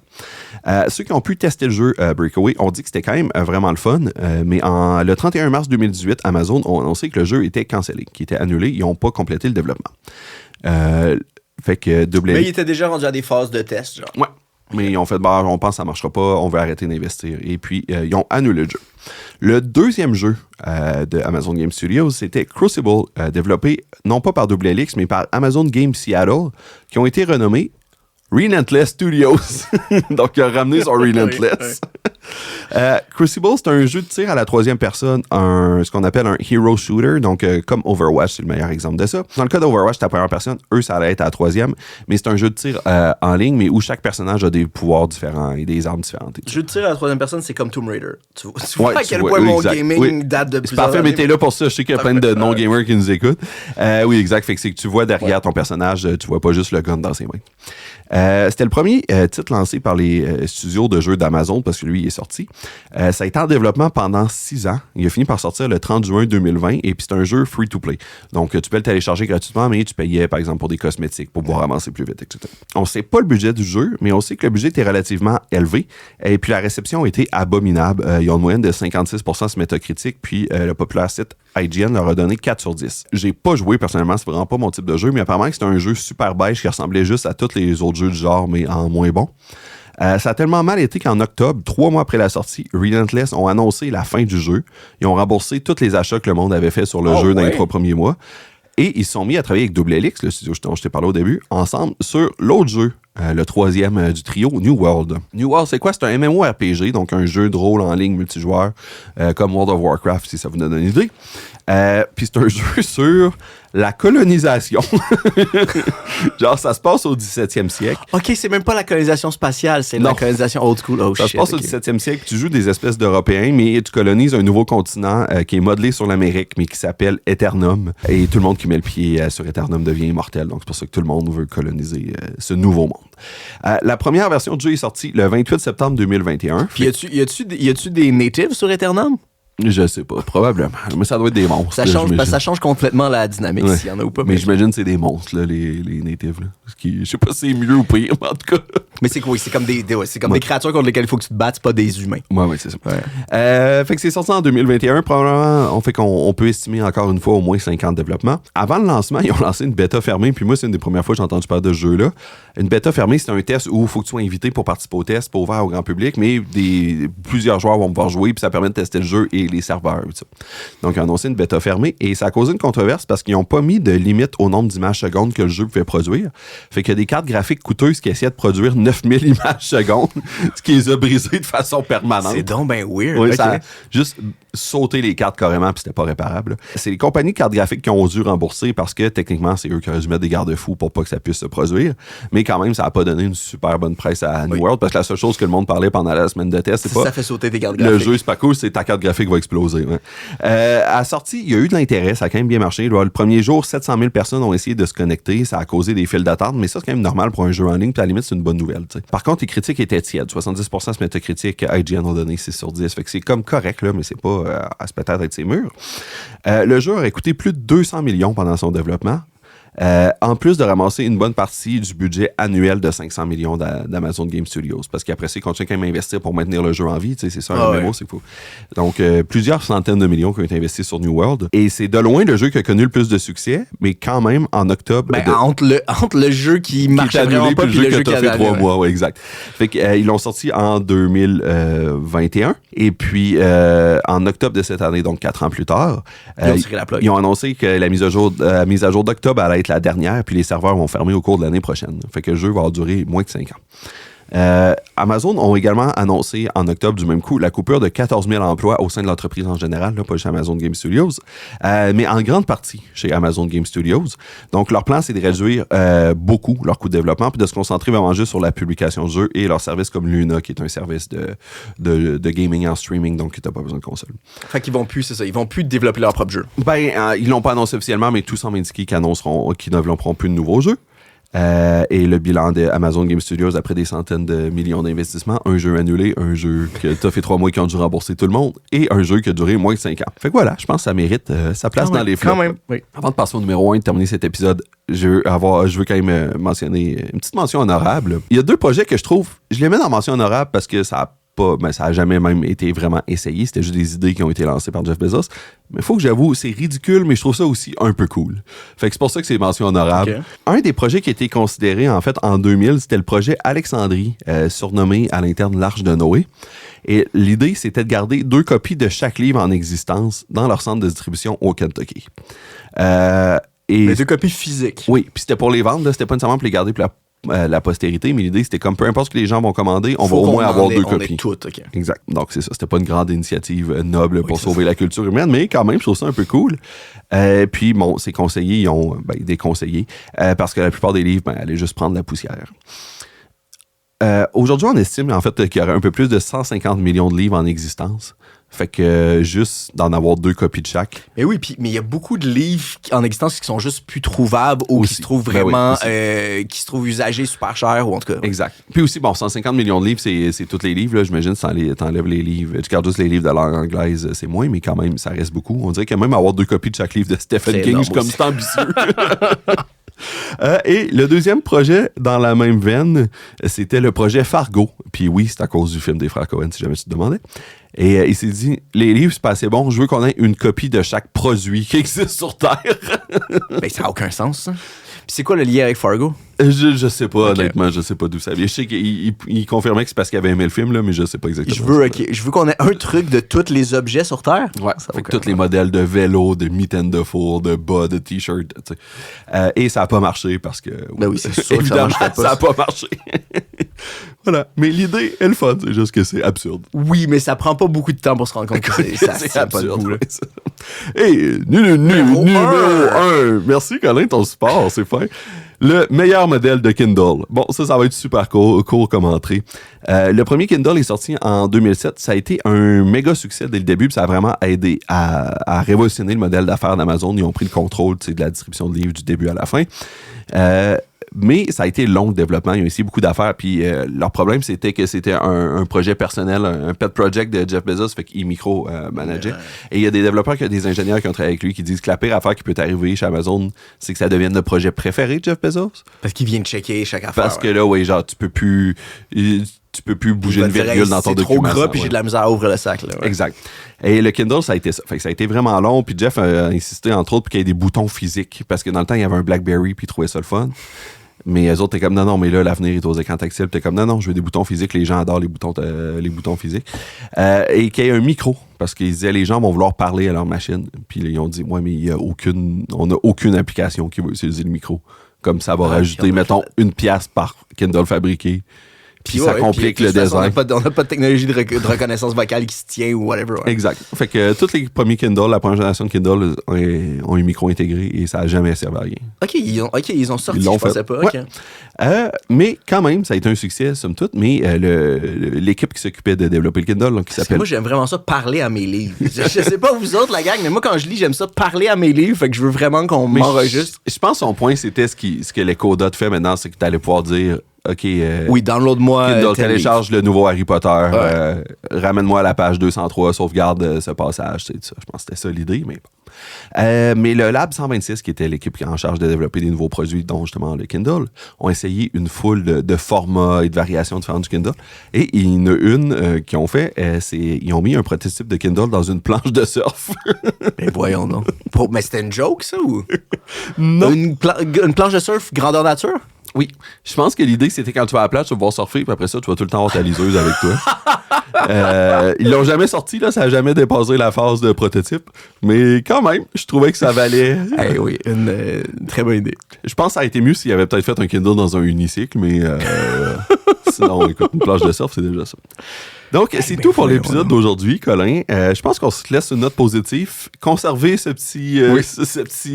Ceux qui ont pu tester le jeu Breakaway ont dit que c'était quand même vraiment le fun, mais le 31 mars 2018, Amazon a annoncé que le jeu était cancellé, qu'il était annulé. Ils n'ont pas complété le développement. Fait que Mais il était déjà rendu à des phases de test, genre. Ouais. Mais ils ont fait, on pense que ça ne marchera pas, on veut arrêter d'investir. Et puis, ils ont annulé le jeu. Le deuxième jeu de Amazon Game Studios, c'était Crucible, développé non pas par Double Helix, mais par Amazon Game Seattle, qui ont été renommés Relentless Studios. Donc, il a ramené son Relentless. Crucible, c'est un jeu de tir à la 3e personne, ce qu'on appelle un hero shooter, donc comme Overwatch, c'est le meilleur exemple de ça. Dans le cas d'Overwatch, c'est la première personne, eux, ça allait être à la 3e, mais c'est un jeu de tir en ligne, mais où chaque personnage a des pouvoirs différents et des armes différentes. Jeu de tir à la 3e personne, c'est comme Tomb Raider. Tu vois à quel point mon gaming date de plusieurs années. Parfait, mais t'es là pour ça. Je sais qu'il y a plein de non-gamers qui nous écoutent. Oui, exact. Fait que c'est que tu vois derrière ton personnage, tu vois pas juste le gun dans ses mains. C'était le premier titre lancé par les studios de jeux d'Amazon parce que lui, il est sorti. Ça a été en développement pendant 6 ans. Il a fini par sortir le 30 juin 2020 et puis c'est un jeu free-to-play. Donc, tu peux le télécharger gratuitement, mais tu payais, par exemple, pour des cosmétiques, pour pouvoir avancer plus vite, etc. On ne sait pas le budget du jeu, mais on sait que le budget était relativement élevé et puis la réception a été abominable. Ils ont une moyenne de 56% sur Metacritic, puis le populaire site IGN leur a donné 4 sur 10. J'ai pas joué personnellement, c'est vraiment pas mon type de jeu, mais apparemment que c'est un jeu super beige qui ressemblait juste à tous les autres jeux du genre, mais en moins bon. Ça a tellement mal été qu'en octobre, 3 mois après la sortie, Relentless ont annoncé la fin du jeu. Ils ont remboursé tous les achats que le monde avait fait sur le jeu dans les 3 premiers mois. Et ils se sont mis à travailler avec Double Helix, le studio dont je t'ai parlé au début, ensemble sur l'autre jeu, le 3e du trio, New World. New World, c'est quoi? C'est un MMORPG, donc un jeu de rôle en ligne multijoueur, comme World of Warcraft, si ça vous donne une idée. Puis c'est un jeu sur la colonisation. Genre, ça se passe au 17e siècle. OK, c'est même pas la colonisation spatiale, c'est la colonisation old school. Oh, ça se passe au 17e siècle. Tu joues des espèces d'Européens, mais tu colonises un nouveau continent qui est modelé sur l'Amérique, mais qui s'appelle Eternum. Et tout le monde qui met le pied sur Eternum devient immortel. Donc, c'est pour ça que tout le monde veut coloniser ce nouveau monde. La première version du jeu est sortie le 28 septembre 2021. Puis, y a-tu des natives sur Eternum? Je sais pas, probablement. Mais ça doit être des monstres. Ça change complètement la dynamique, s'il y en a ou pas. Mais j'imagine que c'est des monstres, là, les natives. Là. Je sais pas si c'est mieux ou pire, mais en tout cas. Mais c'est quoi? C'est comme des créatures contre lesquelles il faut que tu te battes, c'est pas des humains. Ouais, c'est ça. Ouais. Fait que c'est sorti en 2021. Probablement, on peut estimer encore une fois au moins 5 ans de développement. Avant le lancement, ils ont lancé une bêta fermée. Puis moi, c'est une des premières fois que j'ai entendu parler de ce jeu-là. Une bêta fermée, c'est un test où il faut que tu sois invité pour participer au test, pas ouvert au grand public, mais plusieurs joueurs vont pouvoir jouer, puis ça permet de tester le jeu et les serveurs. Donc, ils ont annoncé une bêta fermée et ça a causé une controverse parce qu'ils n'ont pas mis de limite au nombre d'images secondes que le jeu pouvait produire. Fait qu'il y a des cartes graphiques coûteuses qui essayaient de produire 9000 images secondes, ce qui les a brisées de façon permanente. C'est donc ben weird. Oui, ça a juste sauté les cartes carrément puis c'était pas réparable. C'est les compagnies de cartes graphiques qui ont dû rembourser parce que techniquement, c'est eux qui auraient dû mettre des garde-fous pour pas que ça puisse se produire. Mais quand même, ça n'a pas donné une super bonne presse à New World parce que la seule chose que le monde parlait pendant la semaine de test, c'est pas... Ça fait sauter tes cartes graphiques. Le jeu, c'est pas cool, c'est ta carte graphique va exploser. Ouais. À la sortie, il y a eu de l'intérêt, ça a quand même bien marché. Le premier jour, 700 000 personnes ont essayé de se connecter, ça a causé des files d'attente, mais ça, c'est quand même normal pour un jeu en ligne, puis à la limite, c'est une bonne nouvelle. nouvelles. T'sais. Par contre, les critiques étaient tièdes. 70% sur Metacritic, IGN a donné 6 sur 10. Fait que c'est comme correct, là, mais c'est pas à se peut-être être ses murs. Le jeu a coûté plus de 200 millions pendant son développement. En plus de ramasser une bonne partie du budget annuel de 500 millions d'Amazon Game Studios. Parce qu'après ça, ils continuent quand même à investir pour maintenir le jeu en vie. C'est ça, un MMO, c'est fou. Donc, plusieurs centaines de millions qui ont été investis sur New World. Et c'est de loin le jeu qui a connu le plus de succès, mais quand même, en octobre... Entre le jeu qui marchait vraiment pas puis le jeu qui a fait 3 mois. Ouais, exact. Fait qu'ils l'ont sorti en 2021. Et puis, en octobre de cette année, donc 4 ans plus tard, ils ont annoncé que la mise à jour d'octobre allait être la dernière, puis les serveurs vont fermer au cours de l'année prochaine. Fait que le jeu va durer moins de 5 ans. Amazon ont également annoncé en octobre du même coup la coupure de 14 000 emplois au sein de l'entreprise en général, là, pas chez Amazon Game Studios, mais en grande partie chez Amazon Game Studios. Donc, leur plan, c'est de réduire beaucoup leur coût de développement puis de se concentrer vraiment juste sur la publication de jeux et leur service comme Luna, qui est un service de gaming en streaming, donc tu n'as pas besoin de console. Fait qu'ils vont plus, c'est ça, ils vont plus développer leur propre jeu. Ils l'ont pas annoncé officiellement, mais tout semble indiquer qu'ils ne développeront plus de nouveaux jeux. Et le bilan de Amazon Game Studios, après des centaines de millions d'investissements, un jeu annulé, un jeu que t'as fait 3 mois qui ont dû rembourser tout le monde, et un jeu qui a duré moins de 5 ans. Fait que voilà, je pense que ça mérite sa place dans les flops. Quand même, oui. Avant de passer au numéro 1 et de terminer cet épisode, je veux quand même mentionner une petite mention honorable. Il y a 2 projets que je trouve, je les mets dans mention honorable parce que ça a jamais même été vraiment essayé. C'était juste des idées qui ont été lancées par Jeff Bezos. Mais il faut que j'avoue, c'est ridicule, mais je trouve ça aussi un peu cool. Fait que c'est pour ça que c'est mention honorable. Okay. Un des projets qui a été considéré, en fait, en 2000, c'était le projet Alexandrie, surnommé à l'interne l'Arche de Noé. Et l'idée, c'était de garder 2 copies de chaque livre en existence dans leur centre de distribution au Kentucky. Mais 2 copies physiques. Oui, puis c'était pour les vendre, là, c'était pas nécessairement pour les garder pour la postérité, mais l'idée, c'était comme peu importe ce que les gens vont commander, on va au moins avoir 2 copies. Toutes, okay. Exact. Donc, c'est ça. C'était pas une grande initiative noble pour sauver la culture humaine, mais quand même, je trouve ça un peu cool. Puis, bon, ces conseillers, ils ont des conseillers, parce que la plupart des livres, allaient juste prendre la poussière. Aujourd'hui, on estime, en fait, qu'il y aurait un peu plus de 150 millions de livres en existence. Fait que juste d'en avoir 2 copies de chaque. Mais oui, mais il y a beaucoup de livres en existence qui sont juste plus trouvables ou qui se trouvent vraiment, qui se trouvent usagés super chers ou en tout cas. Exact. Puis aussi, 150 millions de livres, c'est tous les livres, là, j'imagine, t'enlèves les livres. Tu gardes juste les livres de langue anglaise, c'est moins, mais quand même, ça reste beaucoup. On dirait que même avoir 2 copies de chaque livre de Stephen King, c'est comme c'est ambitieux. Et le deuxième projet dans la même veine, c'était le projet Fargo. Puis oui, c'est à cause du film des frères Coen, si jamais tu te demandais. Et il s'est dit, les livres, c'est pas assez bon, je veux qu'on ait une copie de chaque produit qui existe sur Terre. Ben, ça n'a aucun sens, ça. Puis c'est quoi le lien avec Fargo? Je sais pas, honnêtement, je sais pas d'où ça vient. Je sais qu'il confirmait que c'est parce qu'il avait aimé le film, là, mais je sais pas exactement. Je veux qu'on ait un truc de tous les objets sur Terre. Ouais, ça fait que tous les modèles de vélo, de mitaines de four, de bas, de t-shirt, tu sais. Et ça a pas marché parce que... Ben oui, c'est sûr évidemment, ça a pas marché. Voilà. Mais l'idée est le fun, c'est juste que c'est absurde. Oui, mais ça prend pas beaucoup de temps pour se rendre compte que c'est absurde. Et numéro 1. Merci, Colin, ton support, c'est fin. Le meilleur modèle de Kindle. Bon, ça va être super court comme entrée. Le premier Kindle est sorti en 2007. Ça a été un méga succès dès le début, puis ça a vraiment aidé à révolutionner le modèle d'affaires d'Amazon. Ils ont pris le contrôle de la distribution de livres du début à la fin. Mais ça a été long le développement. Il y a aussi beaucoup d'affaires. Puis leur problème, c'était que c'était un projet personnel, un pet project de Jeff Bezos, fait qu'il micro-manageait. Et il y a des développeurs, des ingénieurs qui ont travaillé avec lui qui disent que la pire affaire qui peut arriver chez Amazon, c'est que ça devienne le projet préféré de Jeff Bezos. Parce qu'il vient de checker chaque affaire. Parce que là, oui, genre, tu peux plus bouger une virgule dans ton document. C'est trop gras, puis j'ai de la misère à ouvrir le sac. Là, ouais. Exact. Et le Kindle, ça a été ça. Fait que ça a été vraiment long. Puis Jeff a insisté, entre autres, pour qu'il y ait des boutons physiques. Parce que dans le temps, il y avait un BlackBerry, puis il trouvait ça le fun. Mais eux autres, t'es comme, non, mais là, l'avenir est aux écrans tactiles. T'es comme, non, je veux des boutons physiques. Les gens adorent les boutons physiques. Et qu'il y ait un micro. Parce qu'ils disaient, les gens vont vouloir parler à leur machine. Puis ils ont dit, ouais, mais on n'a aucune application qui va utiliser le micro. Comme ça va rajouter, mettons, 1 pièce par Kindle fabriqué. Puis ça complique le design. On n'a pas de technologie de reconnaissance vocale qui se tient ou whatever. Ouais. Exact. Fait que tous les premiers Kindle, la première génération de Kindle ont un micro intégré et ça n'a jamais servi à rien. OK, ils ont sorti, je pensais pas. Ouais. Okay. Mais quand même, ça a été un succès, somme toute. Mais l'équipe qui s'occupait de développer le Kindle, qui s'appelle... Moi, j'aime vraiment ça, parler à mes livres. Je sais pas vous autres, la gang, mais moi, quand je lis, j'aime ça, parler à mes livres. Fait que je veux vraiment qu'on m'enregistre. Je pense que son point, c'était ce que les Codot fait maintenant, c'est que tu allais pouvoir dire... OK. Oui, download-moi. Kindle, tel télécharge le nouveau Harry Potter. Ramène-moi à la page 203, sauvegarde ce passage. Tout ça. Je pense que c'était ça l'idée, mais bon. Mais le Lab 126, qui était l'équipe en charge de développer des nouveaux produits, dont justement le Kindle, ont essayé une foule de formats et de variations différentes du Kindle. Et il y en a une qu'ils ont fait, ils ont mis un prototype de Kindle dans une planche de surf. Mais voyons donc. Mais c'était une joke, ça, ou? Non. Une planche de surf grandeur nature? Oui. Je pense que l'idée, c'était quand tu vas à la plage, tu vas pouvoir surfer, puis après ça, tu vas tout le temps avoir ta liseuse avec toi. Ils l'ont jamais sorti, là, ça n'a jamais dépassé la phase de prototype. Mais quand même, je trouvais que ça valait. Oui, une très bonne idée. Je pense que ça a été mieux s'il avait peut-être fait un Kindle dans un unicycle, mais sinon, écoute, une plage de surf, c'est déjà ça. Donc, c'est tout pour l'épisode d'aujourd'hui, Colin. Je pense qu'on se laisse une note positive. Conservez ce petit...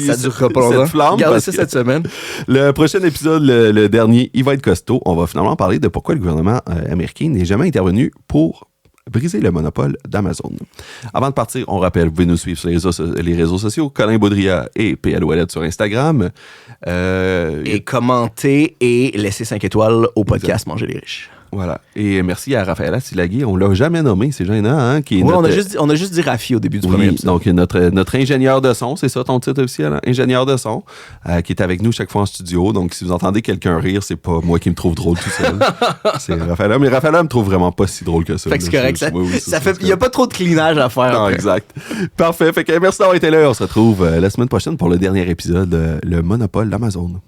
Ça durera pas longtemps. Cette flamme. Gardez ça cette semaine. Le prochain épisode, le dernier, il va être costaud. On va finalement parler de pourquoi le gouvernement américain n'est jamais intervenu pour briser le monopole d'Amazon. Avant de partir, on rappelle, vous pouvez nous suivre sur les réseaux sociaux, Colin Baudrillard et PL Ouellette sur Instagram. Et commenter et laisser 5 étoiles au podcast Manger les riches. Voilà. Et merci à Raphaël Silagui. On l'a jamais nommé, c'est gênant, hein? Qui est on a juste dit Rafi au début du premier épisode. Donc, notre ingénieur de son, c'est ça ton titre officiel, hein? Ingénieur de son, qui est avec nous chaque fois en studio. Donc, si vous entendez quelqu'un rire, c'est pas moi qui me trouve drôle tout seul. C'est Raphaël. Mais Raphaël me trouve vraiment pas si drôle que ça. Fait que c'est correct. Il n'y a pas trop de clinage à faire. Non, exact. Parfait. Fait que merci d'avoir été là. On se retrouve la semaine prochaine pour le dernier épisode, le monopole d'Amazon.